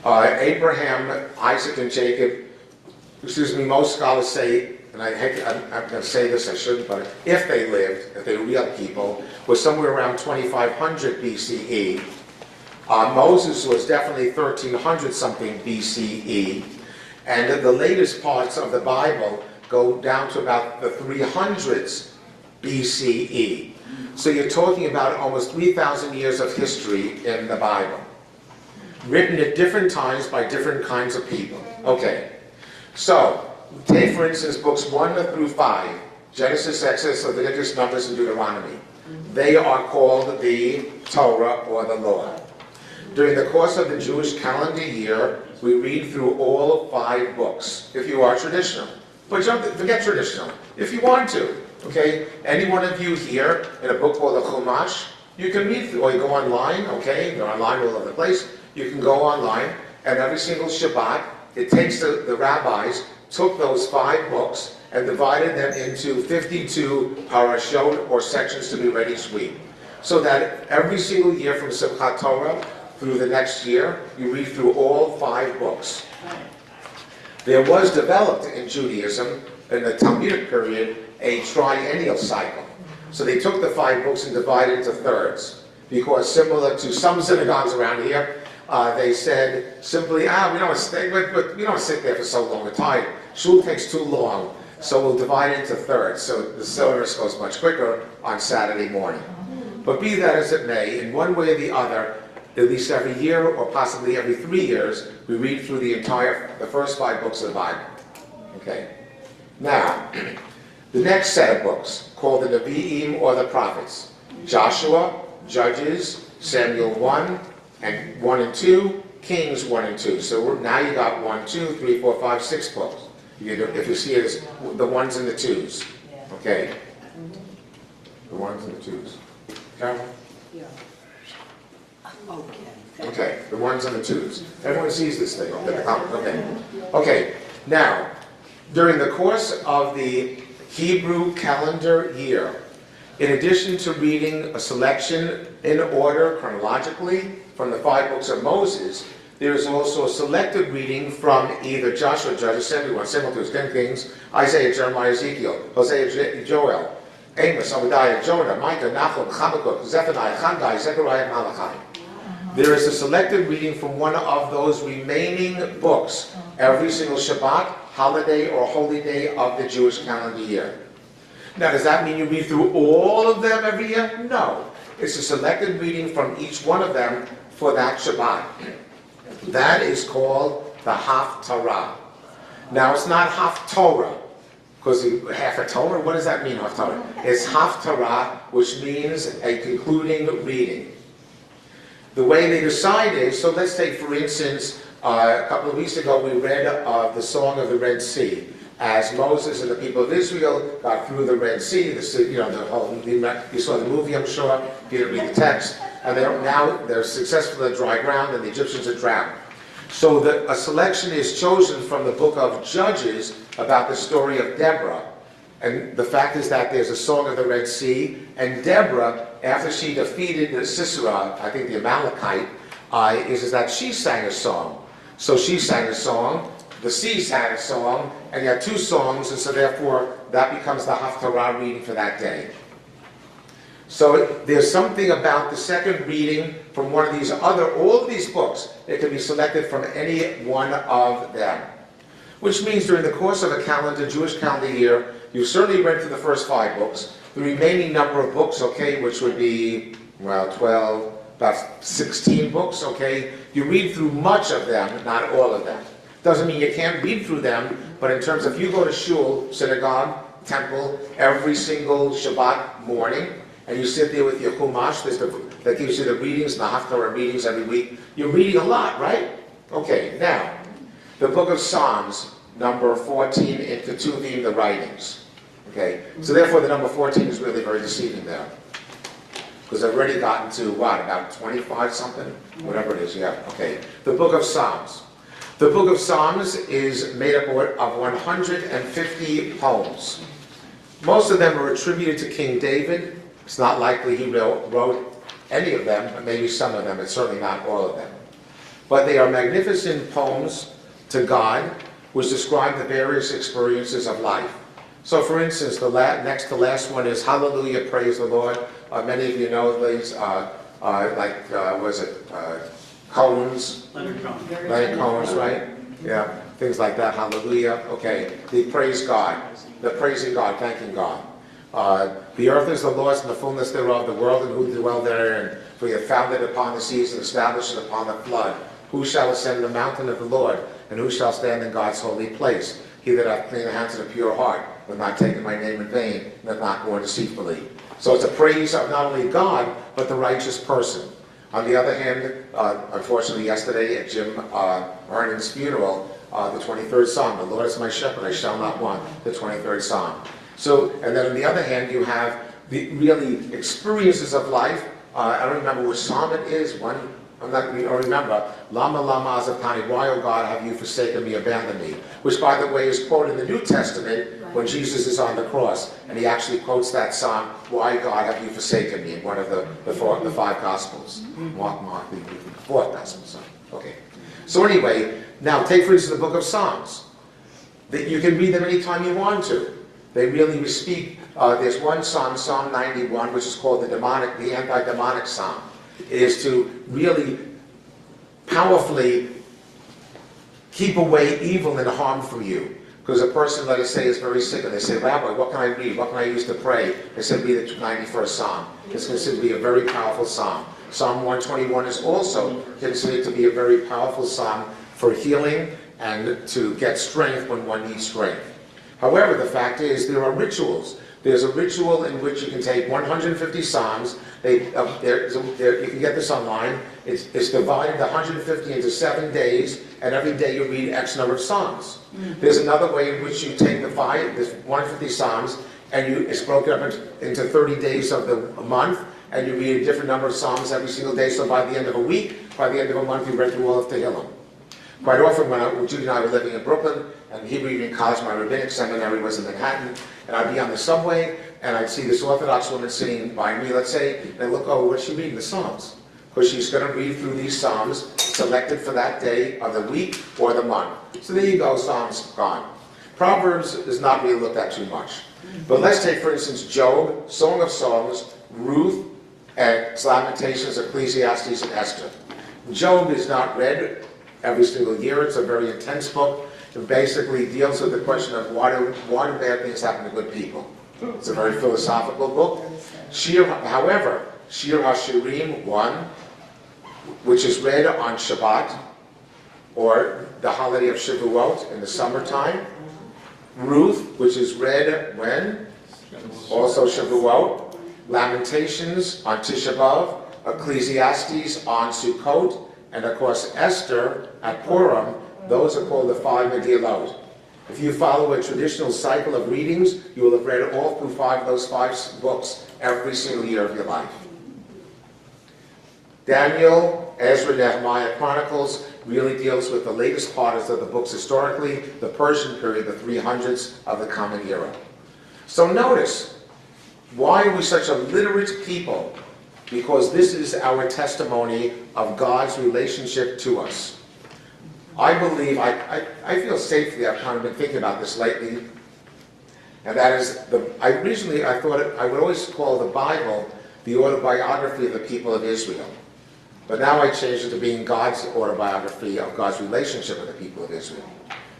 Abraham, Isaac, and Jacob, most scholars say, and I'm going to say this, I shouldn't, but if they lived, if they were real people, was somewhere around 2500 BCE. Moses was definitely 1300 something BCE. And the latest parts of the Bible go down to about the 300s BCE. So you're talking about almost 3,000 years of history in the Bible, written at different times by different kinds of people. Okay, so take for instance books 1 through 5, Genesis, Exodus, Leviticus, Numbers, and Deuteronomy. They are called the Torah or the Law. During the course of the Jewish calendar year, we read through all 5 books, if you are traditional. But don't forget traditional, if you want to. Okay, any one of you here in a book called the Chumash, you can read through, or you go online, okay, they're online all over the place, you can go online, and every single Shabbat, it takes the rabbis, took those 5 books, and divided them into 52 parashot, or sections to be read each week. So that every single year from Simchat Torah through the next year, you read through all 5 books. There was developed in Judaism, in the Talmudic period, a triennial cycle. So they took the 5 books and divided into thirds. Because similar to some synagogues around here, they said simply, we don't want to stay, but we don't want to sit there for so long, we're tired. Shul takes too long, so we'll divide it into thirds. So the service goes much quicker on Saturday morning. But be that as it may, in one way or the other, at least every year or possibly every 3 years, we read through the first 5 books of the Bible. Okay. Now, the next set of books, called the Nevi'im or the Prophets, Joshua, Judges, Samuel 1 and 2, Kings 1 and 2. So now you got 1, 2, 3, 4, 5, 6 books. If you see it as the 1s and the 2s. Okay. The 1s and the 2s. Carol? Yeah. Okay, the 1s and the 2s. Everyone sees this thing. Okay. Okay, now, during the course of the Hebrew calendar year, in addition to reading a selection in order chronologically from the 5 books of Moses, there is also a selected reading from either Joshua, Judges, Samuel 1, Samuel 2, 10 Kings, Isaiah, Jeremiah, Ezekiel, Hosea, Joel, Amos, Obadiah, Jonah, Micah, Nahum, Habakkuk, Zephaniah, Haggai, Zechariah, Malachi. There is a selected reading from one of those remaining books every single Shabbat, holiday, or holy day of the Jewish calendar year. Now, does that mean you read through all of them every year? No. It's a selected reading from each one of them for that Shabbat. That is called the Haftarah. Now, it's not Haftorah, because half a Torah, what does that mean, Haftarah? It's Haftarah, which means a concluding reading. The way they decide is, so let's take, for instance, a couple of weeks ago we read the Song of the Red Sea. As Moses and the people of Israel got through the Red Sea, you saw the movie, I'm sure, you didn't read the text, and they're successful at dry ground, and the Egyptians are drowned. So a selection is chosen from the book of Judges about the story of Deborah. And the fact is that there's a Song of the Red Sea, and Deborah, after she defeated Sisera, I think the Amalekite, is that she sang a song. So she sang a song, the sea sang a song, and you have 2 songs, and so therefore that becomes the Haftarah reading for that day. So there's something about the second reading from one of these all of these books, it can be selected from any one of them. Which means during the course of a Jewish calendar year, you've certainly read through the first 5 books. The remaining number of books, okay, which would be, well, 12, about 16 books, okay, you read through much of them, not all of them. Doesn't mean you can't read through them, but in terms of you go to shul, synagogue, temple, every single Shabbat morning, and you sit there with your Chumash, that gives you the readings and the Haftarah readings every week, you're reading a lot, right? Okay, now, the book of Psalms, number 14, in Ketuvim, the writings. Okay, so therefore the number 14 is really very deceiving there. Because I've already gotten to, what, about 25 something? Whatever it is, yeah, okay. The book of Psalms. The book of Psalms is made up of 150 poems. Most of them are attributed to King David. It's not likely he wrote any of them, but maybe some of them, but certainly not all of them. But they are magnificent poems to God, which describe the various experiences of life. So for instance, the next to last one is Hallelujah, Praise the Lord. Many of you know these, Cohen's? Leonard Cohen's, right? Yeah, things like that, Hallelujah. Okay, the praise God, the praising God, thanking God. The earth is the Lord's and the fullness thereof, the world and who dwell therein. For he hath founded it upon the seas and established it upon the flood. Who shall ascend the mountain of the Lord, and who shall stand in God's holy place? He that hath clean hands and a pure heart, will not take my name in vain, and hath not borne deceitfully. So it's a praise of not only God, but the righteous person. On the other hand, unfortunately yesterday at Jim Vernon's funeral, the 23rd Psalm, the Lord is my shepherd, I shall not want, the 23rd Psalm. So, and then on the other hand, you have the really experiences of life. I don't remember which Psalm it is, I remember, Lama Lama Azatani, why, O God, have you forsaken me, abandoned me? Which, by the way, is quoted in the New Testament when Jesus is on the cross. And he actually quotes that psalm, why, God, have you forsaken me, in one of the five Gospels. Mark, the fourth Gospel. So, okay. So anyway, now take for instance the book of Psalms. You can read them anytime you want to. They really speak, there's one psalm, Psalm 91, which is called the anti-demonic psalm. It is to really powerfully keep away evil and harm from you. Because a person, let us say, is very sick, and they say, Rabbi, what can I read? What can I use to pray? They said, read the 91st Psalm. It's considered to be a very powerful psalm. Psalm 121 is also considered to be a very powerful psalm for healing and to get strength when one needs strength. However, the fact is, there are rituals. There's a ritual in which you can take 150 psalms. You can get this online. It's divided 150 into 7 days, and every day you read X number of psalms. There's another way in which you take the 150 psalms, and it's broken up into 30 days of the month, and you read a different number of psalms every single day. So by the end of a week, by the end of a month, you read through all of Tehillim. Quite often, when Judy and I were living in Brooklyn, and Hebrew Union College, my rabbinic seminary was in Manhattan, and I'd be on the subway, and I'd see this Orthodox woman sitting by me, let's say, and I'd look over, what's she reading? The Psalms. Because she's going to read through these Psalms selected for that day of the week or the month. So there you go, Psalms gone. Proverbs is not really looked at too much. But let's take, for instance, Job, Song of Songs, Ruth, and Lamentations, Ecclesiastes, and Esther. Job is not read every single year. It's a very intense book. It basically deals with the question of why do bad things happen to good people. It's a very philosophical book. However, Shir HaShirim 1, which is read on Shabbat, or the holiday of Shavuot in the summertime. Ruth, which is read when? Also Shavuot. Lamentations on Tisha B'Av. Ecclesiastes on Sukkot. And of course Esther at Purim. Those are called the 5 Megillot. If you follow a traditional cycle of readings, you will have read all through those five books every single year of your life. Daniel, Ezra, Nehemiah, Chronicles really deals with the latest parts of the books historically, the Persian period, the 300s of the Common Era. So notice, why are we such a literate people? Because this is our testimony of God's relationship to us. I believe, I feel safely, I've kind of been thinking about this lately, and that is, originally I thought I would always call the Bible the autobiography of the people of Israel. But now I changed it to being God's autobiography of God's relationship with the people of Israel.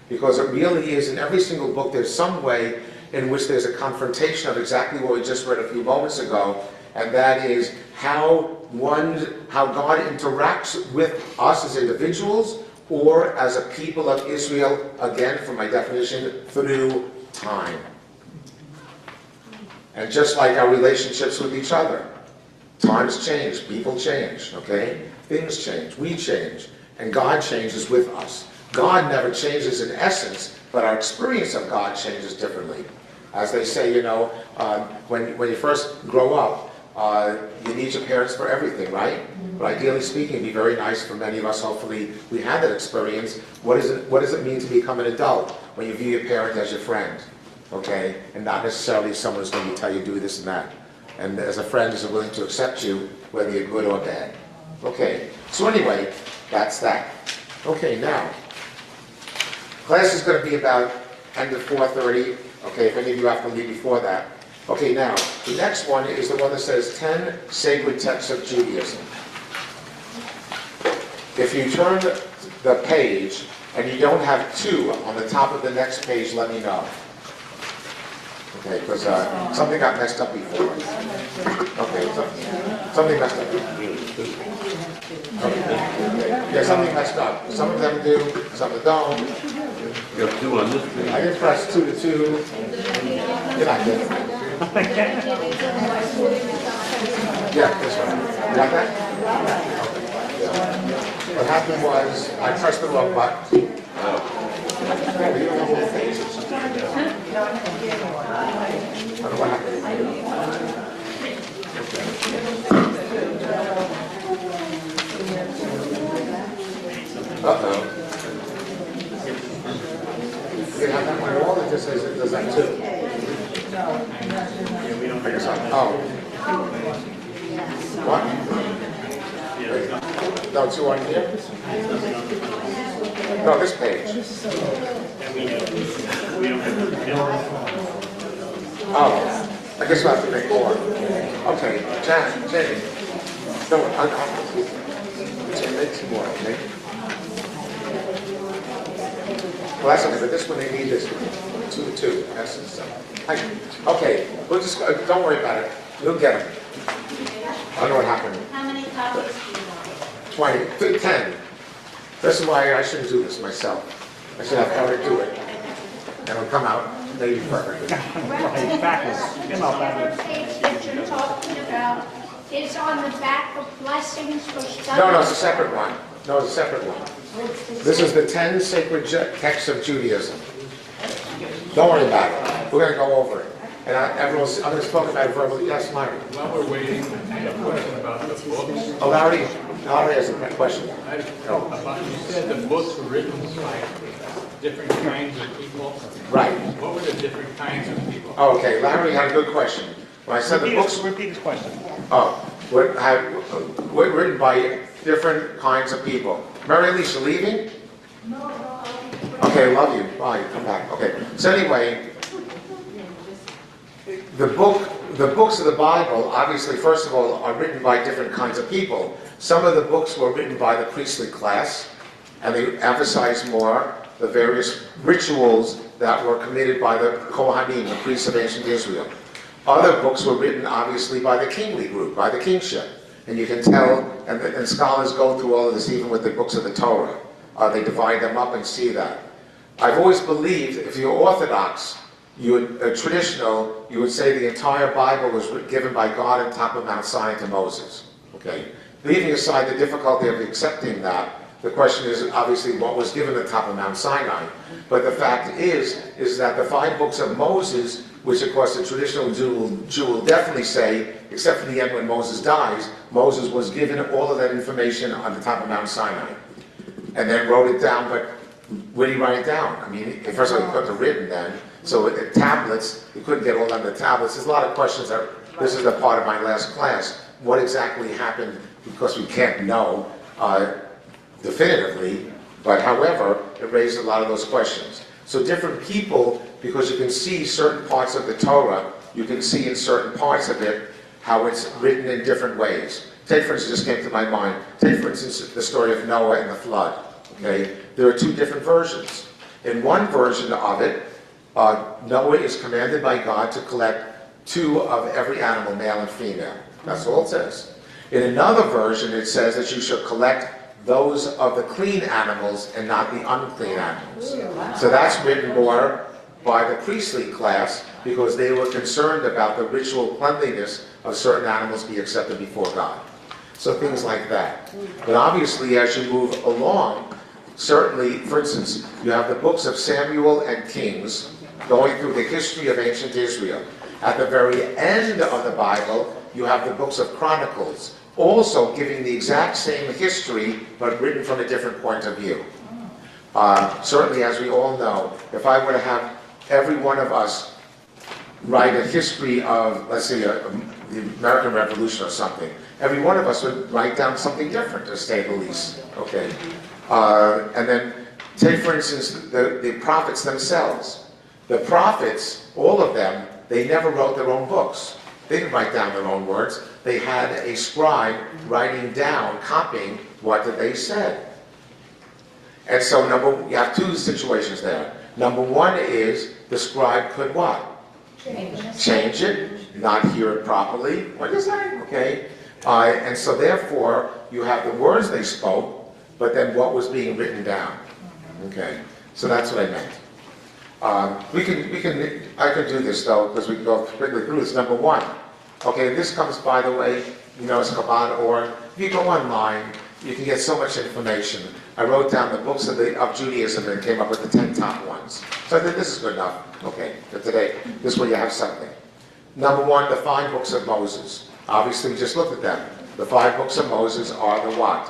Because it really is, in every single book, there's some way in which there's a confrontation of exactly what we just read a few moments ago, and that is how God interacts with us as individuals, or as a people of Israel, again, from my definition, through time. And just like our relationships with each other, times change, people change, okay? Things change, we change, and God changes with us. God never changes in essence, but our experience of God changes differently. As they say, you know, when you first grow up, you need your parents for everything, right? But ideally speaking, it'd be very nice for many of us, hopefully, we had that experience. What does it mean to become an adult when you view your parent as your friend, okay? And not necessarily someone who's going to tell you do this and that. And as a friend is willing to accept you, whether you're good or bad. Okay, so anyway, that's that. Okay, now, class is going to be about end of 4:30. Okay, if any of you have to leave before that. Okay, now, the next one is the one that says 10 Sacred Texts of Judaism. If you turn the page and you don't have 2 on the top of the next page, let me know. Okay, because something got messed up before. Okay, something messed up. Okay. Yeah, something messed up. Some of them do, some of them don't. You have 2 on this page. I did press 2 to 2. You're not good. Yeah, this one. You got that? Yeah. What happened was, I pressed the wrong button. You don't have all pages. I don't know what happened. Uh-oh. You have that one wall that just says it does that too? I guess oh. What? No, 2 on here? No, this page. Oh, I guess we'll have to make more. Okay, Jane. No, I'll make some more, okay? Well, that's okay, but this one they need this 2 to 2. That's okay, we'll just don't worry about it. We'll get them. I don't know what happened. How many copies do you want? 20, 10. This is why I shouldn't do this myself. I should have Eric do it, and it'll come out maybe perfectly. Right, backwards. Come out backwards. Page that you're talking about is on the back of blessings for study. No, it's a separate one. No, it's a separate one. This is the 10 Sacred Texts of Judaism. Don't worry about it. We're going to go over it. And I'm going to talk about it verbally. Yes, Larry. While we're waiting, I have a question about the books. Oh, Larry has a question. You said the books were written by different kinds of people. Right. What were the different kinds of people? Oh, okay, Larry had a good question. When I said the books... Repeat his question. Were written by different kinds of people. Mary Alicia, leaving? No. Okay, love you. Bye, come back. Okay, so anyway... The books of the Bible, obviously, first of all, are written by different kinds of people. Some of the books were written by the priestly class, and they emphasize more the various rituals that were committed by the Kohanim, the priests of ancient Israel. Other books were written, obviously, by the kingly group, by the kingship. And you can tell, and scholars go through all of this even with the books of the Torah. They divide them up and see that. I've always believed, if you're Orthodox, traditional, you would say the entire Bible was given by God on top of Mount Sinai to Moses. Okay? Leaving aside the difficulty of accepting that, the question is obviously what was given on top of Mount Sinai. But the fact is that the 5 books of Moses, which of course the traditional Jew will definitely say, except for the end when Moses dies, Moses was given all of that information on the top of Mount Sinai. And then wrote it down, but where did he write it down? I mean, first of all, he couldn't have written then. So the tablets, you couldn't get all on the tablets. There's a lot of questions that, this is the part of my last class. What exactly happened? Because we can't know definitively, but however, it raised a lot of those questions. So different people, because you can see certain parts of the Torah, you can see in certain parts of it how it's written in different ways. Take, for instance, just came to my mind, take, for instance, the story of Noah and the flood. Okay? There are 2 different versions. In one version of it, Noah is commanded by God to collect 2 of every animal, male and female. That's all it says. In another version, it says that you should collect those of the clean animals and not the unclean animals. So that's written more by the priestly class, because they were concerned about the ritual cleanliness of certain animals be accepted before God. So things like that. But obviously, as you move along, certainly, for instance, you have the books of Samuel and Kings going through the history of ancient Israel. At the very end of the Bible, you have the books of Chronicles, also giving the exact same history, but written from a different point of view. Certainly, as we all know, if I were to have every one of us write a history of, let's say, the American Revolution or something, every one of us would write down something different, to say the least. Okay, and then take, for instance, the prophets themselves. The prophets, all of them, they never wrote their own books. They didn't write down their own words. They had a scribe writing down, copying what they said. And so you have two situations there. Number one is the scribe could what? Change it, not hear it properly. What is that? Okay. And so therefore, you have the words they spoke, but then what was being written down. Okay. So that's what I meant. I can do this though, because we can go quickly through this. Number one. Okay, this comes, by the way, it's Chabad.org. If you go online, you can get so much information. I wrote down the books of Judaism and came up with the 10 top ones. So I think this is good enough. Okay, for today. This is where you have something. Number one, the 5 books of Moses. Obviously, we just looked at them. The 5 books of Moses are the what?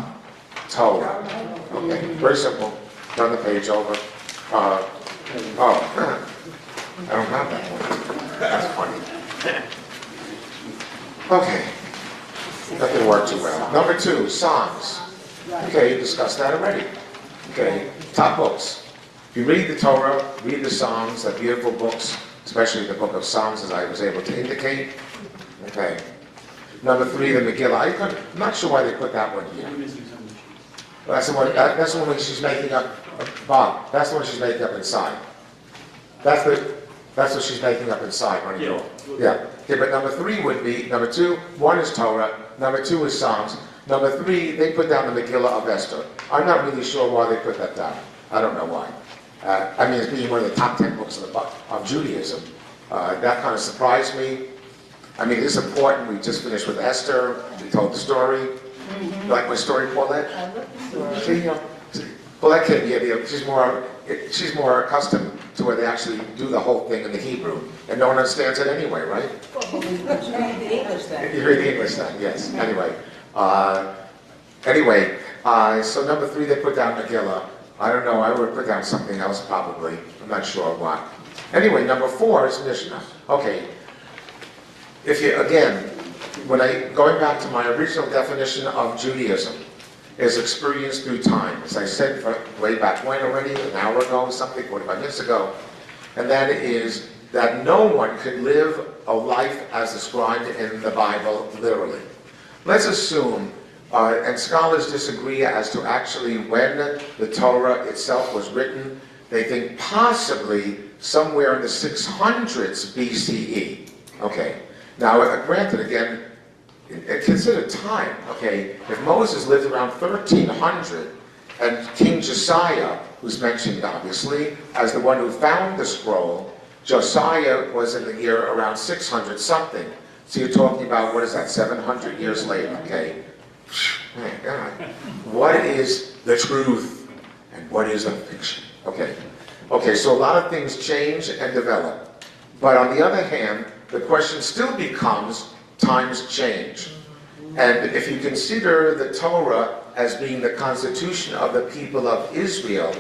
Torah. Okay, very simple. Turn the page over. I don't have that one. That's funny. Okay, that didn't work too well. Number 2, Psalms. Okay, you discussed that already. Okay, top books. If you read the Torah, read the Psalms, they're beautiful books, especially the book of Psalms, as I was able to indicate. Okay. Number 3, the Megillah. I'm not sure why they put that one here. That's the one where she's making up, Bob, that's the one she's making up inside. That's what she's making up inside. Yeah. Okay, but number 3 would be, number 2, 1 is Torah, number 2 is Psalms, number 3, they put down the Megillah of Esther. I'm not really sure why they put that down. I don't know why. I mean, it's being one of the top 10 books of Judaism. That kind of surprised me. I mean, it's important. We just finished with Esther. We told the story. You like my story, Paulette? I love the story. See, Paulette can't be she's more accustomed to where they actually do the whole thing in the Hebrew, and no one understands it anyway, right? You read the English then. You read the English then, yes. Anyway, so number 3, they put down Megillah. I don't know, I would put down something else probably. I'm not sure what. Anyway, number 4 is Mishnah. Okay. Going back to my original definition of Judaism, is experience through time. As I said way back when already, an hour ago, something, 45 minutes ago, and that is that no one could live a life as described in the Bible literally. Let's assume, and scholars disagree as to actually when the Torah itself was written. They think possibly somewhere in the 600s BCE. Okay. Now, granted, again, consider time. Okay. If Moses lived around 1300, and King Josiah, who's mentioned obviously as the one who found the scroll, Josiah was in the year around 600 something. So you're talking about, what is that, 700 years later, okay? My God. What is the truth and what is a fiction? Okay. Okay, so a lot of things change and develop. But on the other hand, the question still becomes, times change. And if you consider the Torah as being the constitution of the people of Israel,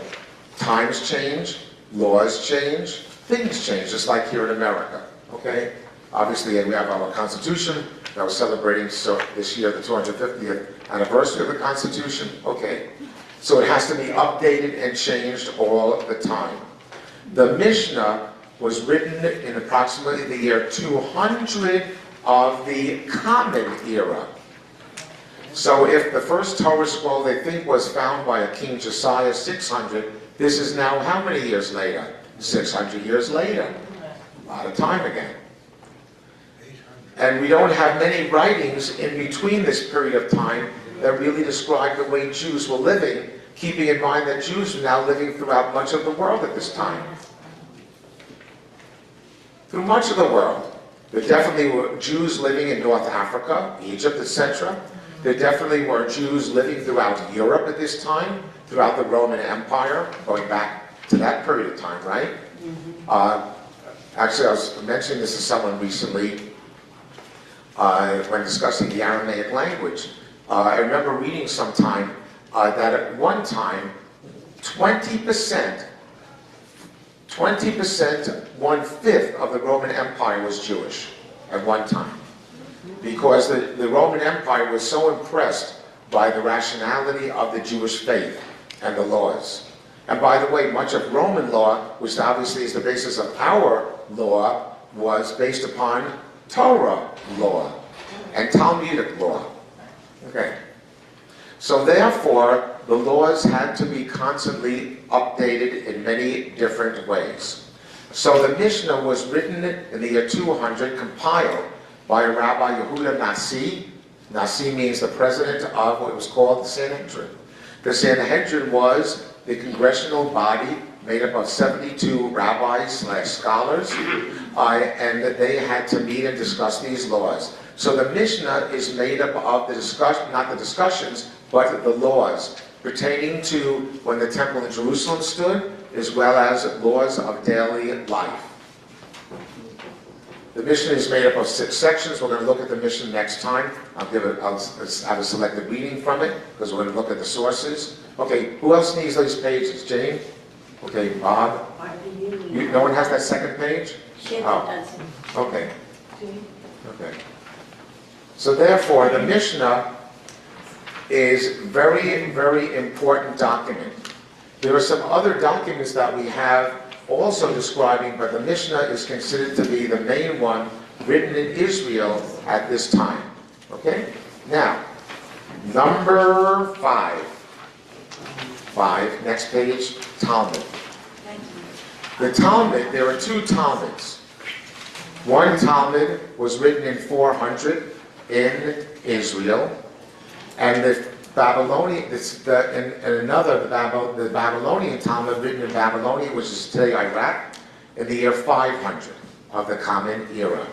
times change, laws change, things change, just like here in America, okay? Obviously, we have our Constitution that we're celebrating this year, the 250th anniversary of the Constitution, okay? So it has to be updated and changed all the time. The Mishnah was written in approximately the year 200 of the Common Era. So if the first Torah scroll they think was found by a King Josiah 600, this is now how many years later? 600 years later. A lot of time again. And we don't have many writings in between this period of time that really describe the way Jews were living, keeping in mind that Jews are now living throughout much of the world at this time. through much of the world. There definitely were Jews living in North Africa, Egypt, etc. There definitely were Jews living throughout Europe at this time, throughout the Roman Empire, going back to that period of time, right? Actually, I was mentioning this to someone recently when discussing the Aramaic language. I remember reading sometime that at one time, 20%, 1/5 of the Roman Empire was Jewish at one time. Because the Roman Empire was so impressed by the rationality of the Jewish faith and the laws. And by the way, much of Roman law, which obviously is the basis of our law, was based upon Torah law and Talmudic law. Okay. So therefore, the laws had to be constantly updated in many different ways. So the Mishnah was written in the year 200, compiled by Rabbi Yehuda Nasi. Nasi means the president of what was called the Sanhedrin. The Sanhedrin was the congressional body made up of 72 rabbis/scholars, and they had to meet and discuss these laws. So the Mishnah is made up of the discussion, not the discussions, but the laws pertaining to when the temple in Jerusalem stood, as well as laws of daily life. The Mishnah is made up of 6 sections. We're going to look at the Mishnah next time. I'll have a selected reading from it, because we're going to look at the sources. Okay, who else needs those pages? Jane? Okay, Bob? No one has that second page? Okay. Okay. So therefore, the Mishnah is very, very important document. There are some other documents that we have also describing, but the Mishnah is considered to be the main one written in Israel at this time. Okay? Now, number 5. Next page, Talmud. The Talmud, there are 2 Talmuds. One Talmud was written in 400 in Israel, and the Babylonian, the Babylonian Talmud written in Babylonia, which is today Iraq, in the year 500 of the Common Era.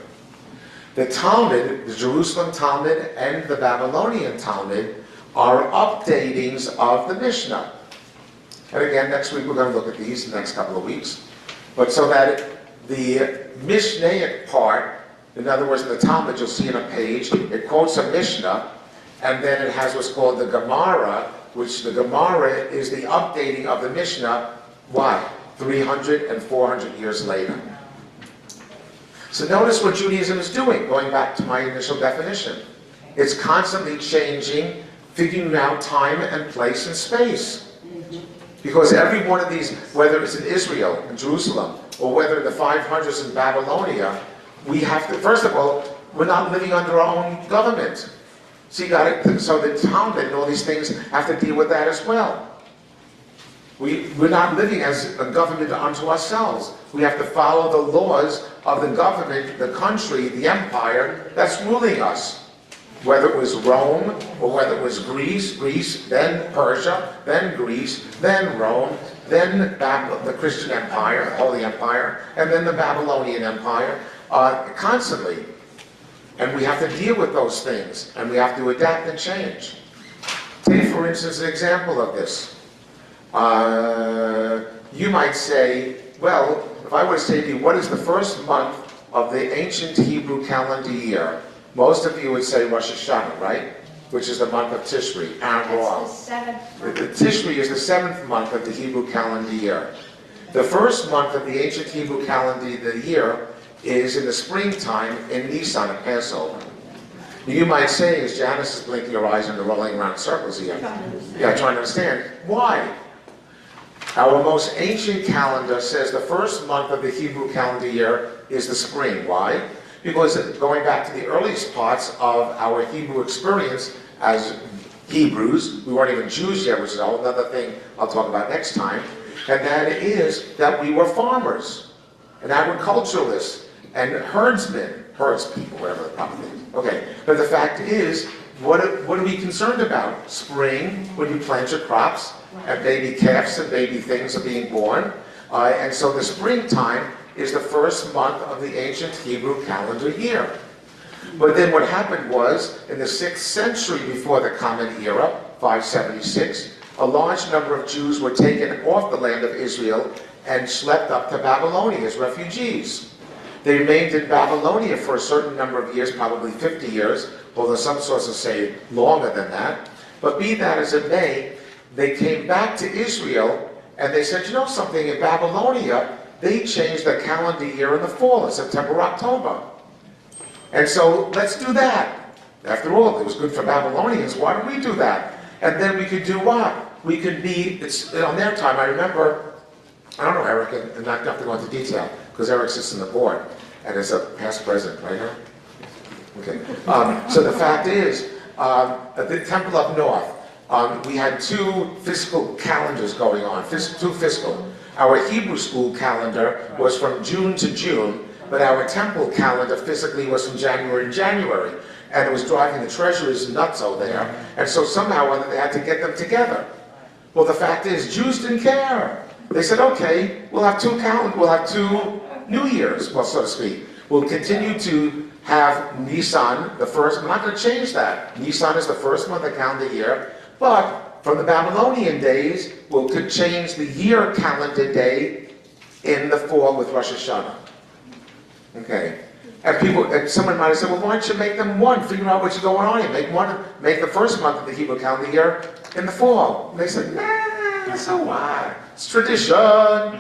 The Talmud, the Jerusalem Talmud and the Babylonian Talmud, are updatings of the Mishnah. And again, next week we're going to look at these in the next couple of weeks. But so that the Mishnaic part, in other words, in the Talmud you'll see in a page, it quotes a Mishnah, and then it has what's called the Gemara, which the Gemara is the updating of the Mishnah, why? 300 and 400 years later. So notice what Judaism is doing, going back to my initial definition. It's constantly changing, figuring out time and place and space. Because every one of these, whether it's in Israel, in Jerusalem, or whether in the 500s in Babylonia, we have to, first of all, we're not living under our own government. So so the Talmud and all these things have to deal with that as well. We're not living as a government unto ourselves. We have to follow the laws of the government, the country, the empire that's ruling us. Whether it was Rome, or whether it was Greece, then Persia, then Greece, then Rome, then the Christian Empire, Holy Empire, and then the Babylonian Empire, constantly. And we have to deal with those things, and we have to adapt and change. Take, for instance, an example of this. You might say, well, if I were to say to you, what is the first month of the ancient Hebrew calendar year? Most of you would say Rosh Hashanah, right? Which is the month of Tishri. That's the 7th month. The Tishri is the 7th month of the Hebrew calendar year. The first month of the ancient Hebrew calendar year is in the springtime in Nisan, at Passover. You might say, as Janice is blinking her eyes and rolling around in circles here, trying to understand, why? Our most ancient calendar says the first month of the Hebrew calendar year is the spring. Why? Because going back to the earliest parts of our Hebrew experience as Hebrews, we weren't even Jews yet, which is a whole other thing I'll talk about next time, and that is that we were farmers and agriculturalists and herdsmen, herdspeople, whatever the proper thing is. Okay, but the fact is, what are we concerned about? Spring, when you plant your crops, and baby calves and baby things are being born, and so the springtime is the first month of the ancient Hebrew calendar year. But then what happened was, in the 6th century before the Common Era, 576, a large number of Jews were taken off the land of Israel and schlepped up to Babylonia as refugees. They remained in Babylonia for a certain number of years, probably 50 years, although some sources say longer than that. But be that as it may, they came back to Israel and they said, you know something, in Babylonia, they changed the calendar year in the fall, in September, October. And so let's do that. After all, it was good for Babylonians. Why don't we do that? And then we could do what? We could be, it's on their time. I remember, I don't know Eric, and not have to go into detail, because Eric sits on the board, and is a past president, right, Eric? Okay. So the fact is, at the Temple up north, we had 2 fiscal calendars going on, 2 fiscal. Our Hebrew school calendar was from June to June, but our temple calendar physically was from January to January. And it was driving the treasuries nuts over there. And so somehow or other they had to get them together. Well, the fact is, Jews didn't care. They said, okay, we'll have 2 New Years, well, so to speak. We'll continue to have Nisan, the first. We're not going to change that. Nisan is the first month of the calendar year. But from the Babylonian days, we'll could change the year calendar day in the fall with Rosh Hashanah. Okay. And someone might have said, well, why don't you make them one? Figure out what's going on here. Make the first month of the Hebrew calendar year in the fall. And they said, nah, so what? It's tradition, right?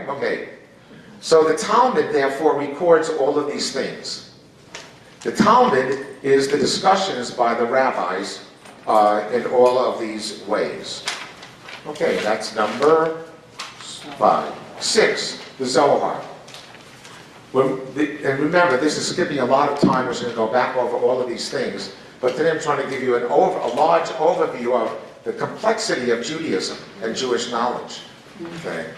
Okay. So the Talmud, therefore, records all of these things. The Talmud is the discussions by the rabbis in all of these ways. Okay, that's number 5. 6, the Zohar. And remember, this is skipping a lot of time. We're going to go back over all of these things. But today I'm trying to give you a large overview of the complexity of Judaism and Jewish knowledge. Okay?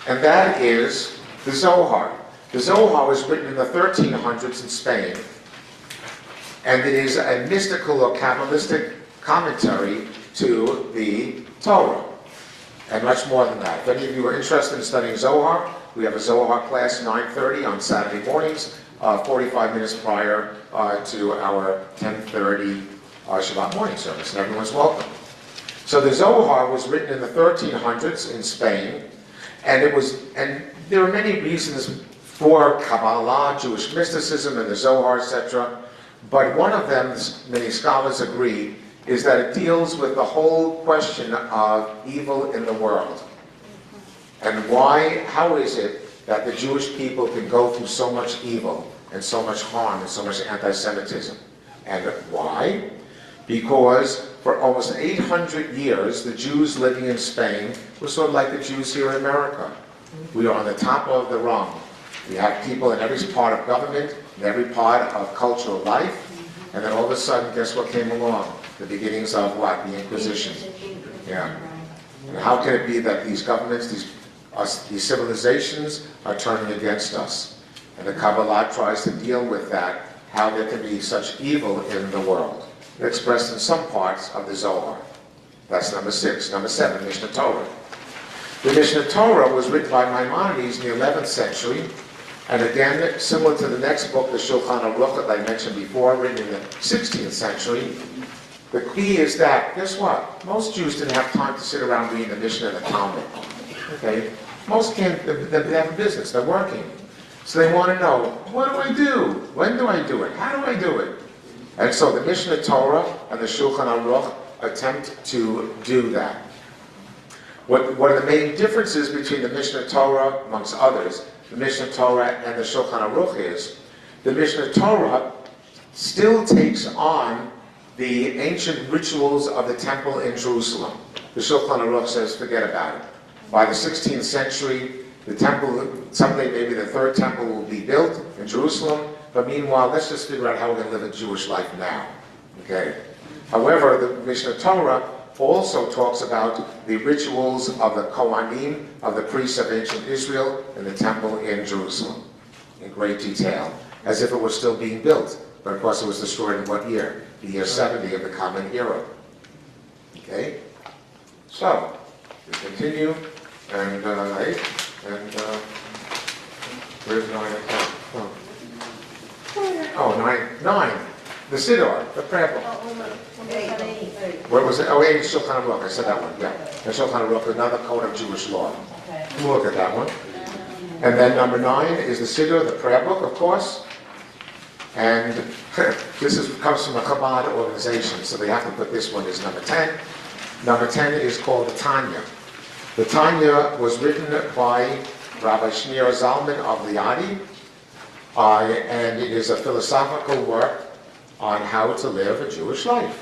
And that is the Zohar. The Zohar was written in the 1300s in Spain. And it is a mystical or Kabbalistic commentary to the Torah. And much more than that. If any of you are interested in studying Zohar, we have a Zohar class 9:30 on Saturday mornings, 45 minutes prior to our 10:30 Shabbat morning service, and everyone's welcome. So the Zohar was written in the 1300s in Spain, and there are many reasons for Kabbalah, Jewish mysticism, and the Zohar, etc. But one of them, many scholars agree, is that it deals with the whole question of evil in the world. And how is it that the Jewish people can go through so much evil and so much harm and so much anti-Semitism? And why? Because for almost 800 years, the Jews living in Spain were sort of like the Jews here in America. We are on the top of the rung. We have people in every part of government, in every part of cultural life, and then all of a sudden, guess what came along? The beginnings of what? The Inquisition. Yeah. And how can it be that these governments, these civilizations are turning against us? And the Kabbalah tries to deal with that, how there can be such evil in the world, expressed in some parts of the Zohar. That's number 6. Number 7, Mishnah Torah. The Mishnah Torah was written by Maimonides in the 11th century, and again, similar to the next book, the Shulchan Aruch that I mentioned before, written in the 16th century. The key is that, guess what? Most Jews didn't have time to sit around reading the Mishnah and the Talmud. Okay? Most can't, they have a business, they're working. So they want to know, what do I do? When do I do it? How do I do it? And so the Mishnah Torah and the Shulchan Aruch attempt to do that. What are the main differences between the Mishnah Torah, amongst others, the Mishnah Torah and the Shulchan Aruch is, the Mishnah Torah still takes on the ancient rituals of the temple in Jerusalem. The Shulchan Aruch says, forget about it. By the 16th century, the temple, someday maybe the 3rd temple will be built in Jerusalem, but meanwhile, let's just figure out how we're going to live a Jewish life now. Okay? However, the Mishnah Torah also talks about the rituals of the Kohanim, of the priests of ancient Israel, in the temple in Jerusalem, in great detail, as if it were still being built. But of course it was destroyed in what year? The year 70 of the Common Era. Okay? So, we continue. and 8, and where's 9 and 10? Oh, 9. The Siddur, the prayer book. What was it? Oh, 8 is Shulchan Aruch. I said that one, yeah. And Shulchan Aruch is another code of Jewish law. We'll look at that one. And then number 9 is the Siddur, the prayer book, of course. And comes from a Chabad organization, so they have to put this one as number 10. Number 10 is called the Tanya. The Tanya was written by Rabbi Shneur Zalman of Liadi, and it is a philosophical work on how to live a Jewish life.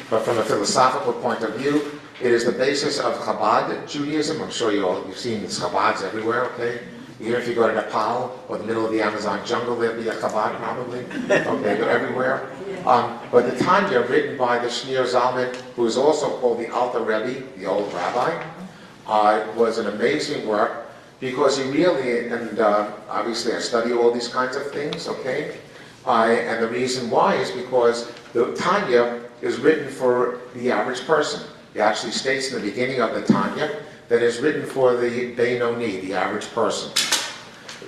But from a philosophical point of view, it is the basis of Chabad Judaism. I'm sure you've seen these Chabads everywhere, okay? Even if you go to Nepal or the middle of the Amazon jungle, there'll be a Chabad probably. Okay, they're everywhere. But the Tanya, written by the Shneur Zalman, who is also called the Alter Rebbe, the old rabbi, was an amazing work because he really, and obviously I study all these kinds of things, okay? And the reason why is because the Tanya is written for the average person. It actually states in the beginning of the Tanya that it's written for the Beinoni, the average person.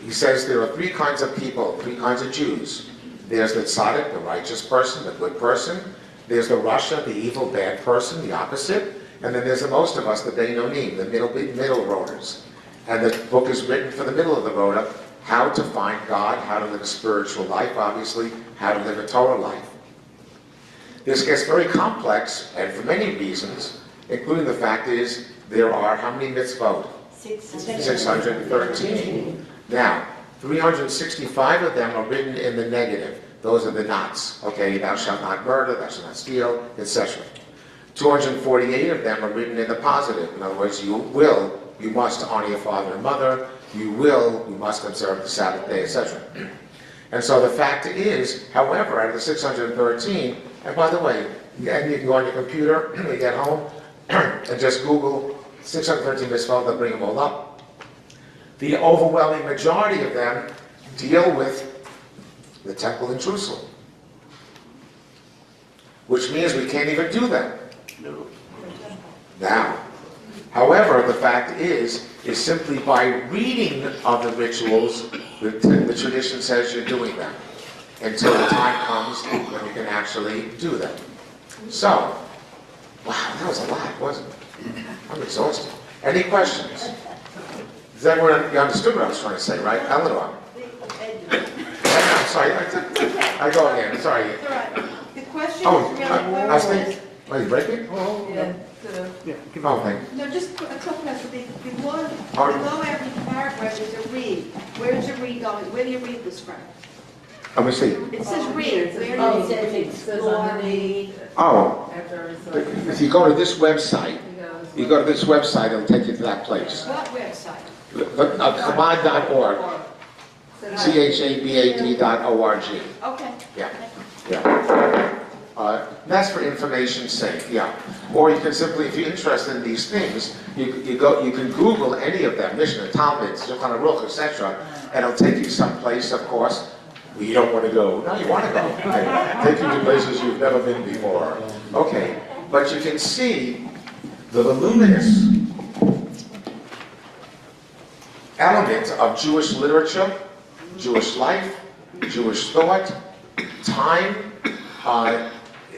He says there are 3 kinds of people, 3 kinds of Jews. There's the tzaddik, the righteous person, the good person. There's the rasha, the evil, bad person, the opposite. And then there's the most of us, the Beinoni, the middle roaders. And the book is written for the middle of the road, how to find God, how to live a spiritual life, obviously, how to live a Torah life. This gets very complex, and for many reasons, including the fact is, there are how many mitzvot? 613. Now, 365 of them are written in the negative. Those are the nots. Okay, thou shalt not murder, thou shalt not steal, etc. 248 of them are written in the positive. In other words, you must honor your father and mother, you must observe the Sabbath day, etc. And so the fact is, however, out of the 613, and by the way, you can go on your computer when you get home and just Google 613 mitzvot, they'll bring them all up. The overwhelming majority of them deal with the temple in Jerusalem, which means we can't even do them. No. Now, however, the fact is simply by reading of the rituals, the tradition says you're doing them until the time comes when you can actually do them. So, wow, that was a lot, wasn't it? I'm exhausted. Any questions? Does everyone, you understood what I was trying to say, right? Eleanor? I'm sorry, I go again, sorry. The question Oh, is really I was thinking, are you breaking? Yeah. Oh, thank you. No, just a couple of things. Below every paragraph is a read. Where is the read going? Where do you read this from? Let me see. It says read. Where do you read? Oh, if you go to this website, it'll take you to that place. What website? Chabad.org. Chabad.org. Okay. Yeah. That's for information's sake, yeah. Or you can simply, if you're interested in these things, you can Google any of them, Mishnah, Talmud, Shulchan Aruch, etc., and it'll take you someplace, of course, where you don't want to go. No, you want to go. Okay. Take you to places you've never been before. Okay, but you can see the voluminous element of Jewish literature, Jewish life, Jewish thought, time.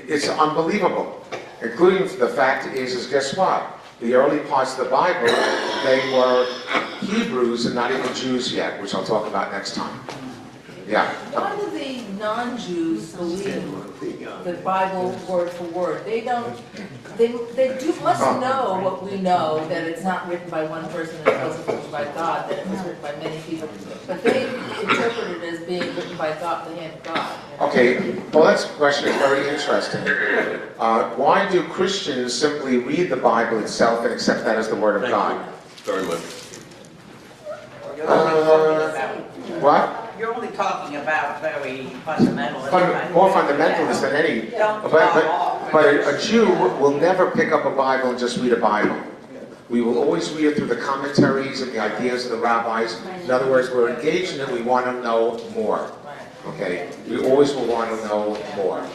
It's unbelievable. Including the fact is guess what? The early parts of the Bible, they were Hebrews and not even Jews yet, which I'll talk about next time. Yeah. Why do the non-Jews believe the Bible word for word? They don't. They must know what we know, that it's not written by one person and it wasn't written by God, that it was written by many people. But they interpret it as being written by God, the hand of God. Okay, well that question is very interesting. Why do Christians simply read the Bible itself and accept that as the Word of God? Very much. What? You're only talking about very fundamental. More fundamentalist than any. But a Jew will never pick up a Bible and just read a Bible. We will always read it through the commentaries and the ideas of the rabbis. In other words, we're engaged in it, we want to know more. Okay? We always will want to know more.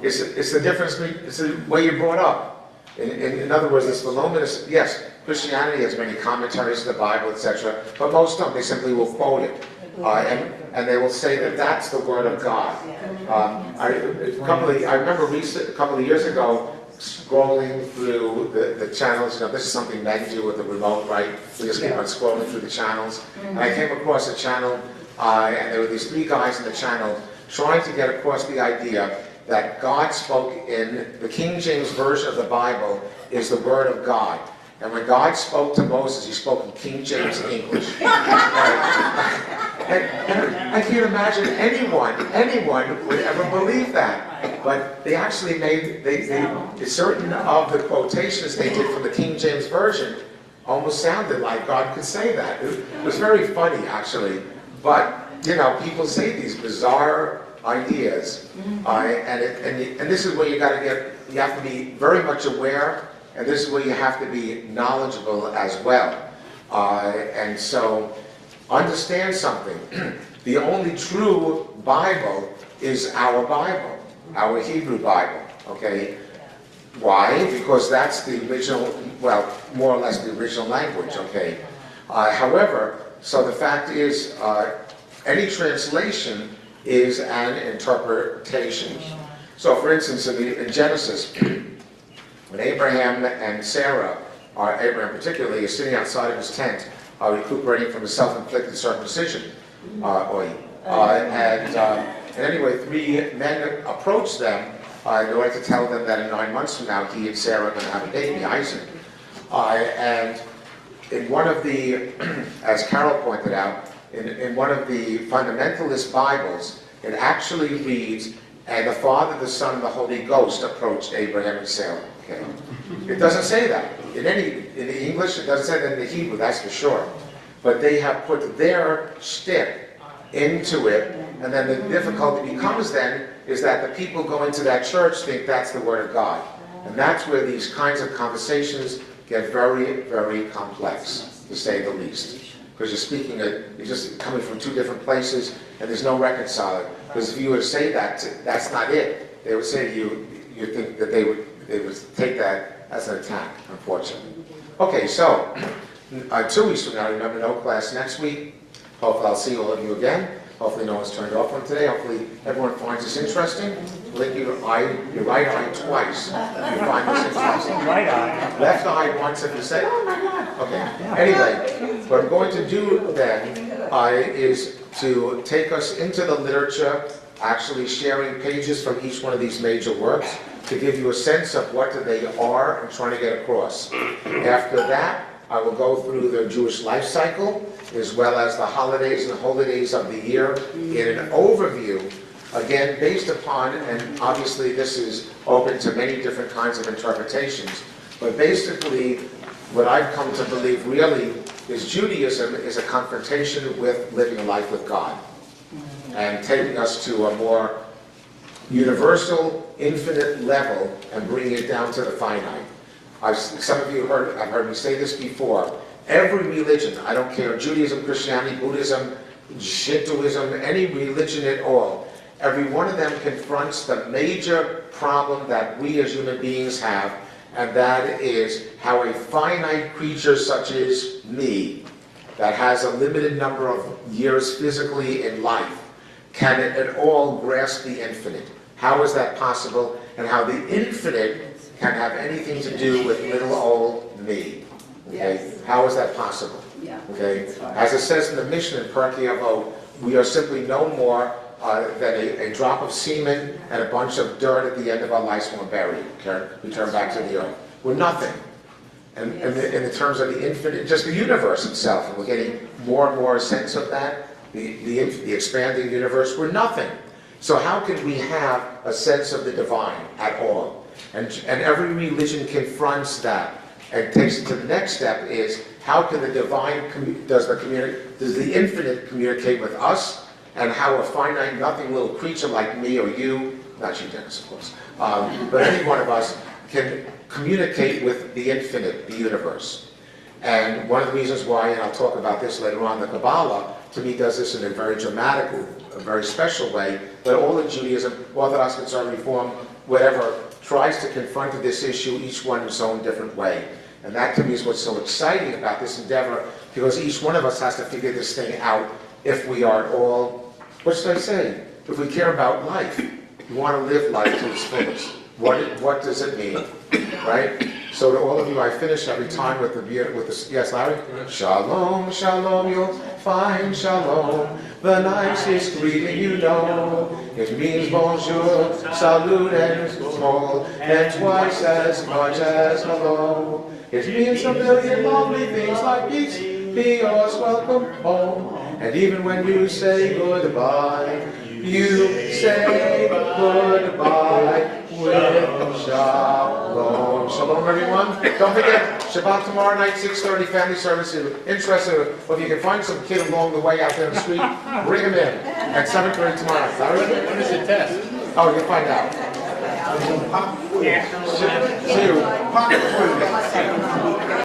It's the difference, it's the way you're brought up. In other words, this voluminous, yes? Christianity has many commentaries to the Bible, etc., but most don't. They simply will quote it. And they will say that that's the Word of God. I remember a couple of years ago, scrolling through the channels. This is something men do with the remote, right? We just keep on scrolling through the channels. And I came across a channel, and there were these three guys in the channel trying to get across the idea that God spoke in the King James Version of the Bible is the Word of God. And when God spoke to Moses, he spoke in King James English. And I can't imagine anyone would ever believe that. But they actually made, certain of the quotations they did from the King James Version almost sounded like God could say that. It was very funny, actually. But, people say these bizarre ideas. And this is where you have to be very much aware. And this is where you have to be knowledgeable as well. And so, understand something. The only true Bible is our Bible, our Hebrew Bible, okay? Why? Because that's the original, well, more or less the original language, okay? However, so the fact is, any translation is an interpretation. So, for instance, in Genesis, when Abraham and Sarah, Abraham particularly, is sitting outside of his tent, recuperating from his self-inflicted circumcision. And anyway, three men approached them in order to tell them that in 9 months from now, he and Sarah are going to have a baby, Isaac. And in one of the, as Carol pointed out, in one of the fundamentalist Bibles, it actually reads, and the Father, the Son, and the Holy Ghost approached Abraham and Sarah. Okay. It doesn't say that. In the English, it doesn't say that in the Hebrew, that's for sure. But they have put their shtick into it, and then the difficulty becomes then is that the people going to that church think that's the Word of God. And that's where these kinds of conversations get very, very complex, to say the least. Because you're just coming from two different places, and there's no reconciling. Because if you were to say that, that's not it. They would say to you, you think that they would take that as an attack, unfortunately. Okay, so 2 weeks from now, remember, no class next week. Hopefully I'll see all of you again. Hopefully no one's turned off one today. Hopefully everyone finds this interesting. Blink your right eye twice if you find this interesting. Right eye. Left eye once if you say, oh my God. Okay, anyway, what I'm going to do then is to take us into the literature, actually sharing pages from each one of these major works, to give you a sense of what they are and trying to get across. After that, I will go through the Jewish life cycle, as well as the holidays and holidays of the year in an overview, again, based upon, and obviously this is open to many different kinds of interpretations, but basically what I've come to believe really is Judaism is a confrontation with living a life with God, and taking us to a more universal, infinite level and bringing it down to the finite. Some of you have heard me say this before. Every religion, I don't care, Judaism, Christianity, Buddhism, Shintoism, any religion at all, every one of them confronts the major problem that we as human beings have, and that is how a finite creature such as me, that has a limited number of years physically in life, can at all grasp the infinite. How is that possible? And how the infinite can have anything to do with little old me. Okay? Yes. How is that possible? Yeah. Okay? As it says in the Mishnah in Pirkei Avot, we are simply no more than a drop of semen and a bunch of dirt at the end of our lives when we're buried. Okay? We turn back to the earth. We're nothing. And in the terms of the infinite, just the universe itself, and we're getting more and more a sense of that, the expanding universe, we're nothing. So how can we have a sense of the divine at all? And every religion confronts that and takes it to the next step is, how can the divine, does the infinite communicate with us, and how a finite, nothing little creature like me or you, not you Dennis of course, but any one of us can communicate with the infinite, the universe. And one of the reasons why, and I'll talk about this later on, the Kabbalah, to me, does this in a very dramatic, a very special way, but all of Judaism, Orthodox, Conservative, Reform, whatever, tries to confront this issue, each one in its own different way. And that to me is what's so exciting about this endeavor, because each one of us has to figure this thing out if we are all, what should I say? If we care about life, we want to live life to its fullest. What does it mean, right? So to all of you, I finish every time with the yes, Larry? Shalom, shalom, you'll find shalom. The nicest greeting you know. It means bonjour, salute and small, and twice as much as hello. It means a million lovely things like peace, be yours, welcome home. And even when you say goodbye, you say goodbye with shalom. Shalom, everyone. Don't forget, Shabbat tomorrow night, 6:30, family service. If you're interested, or if you can find some kid along the way out there in the street, bring him in at 7:30 tomorrow night. When is the test? Oh, you'll find out. See you.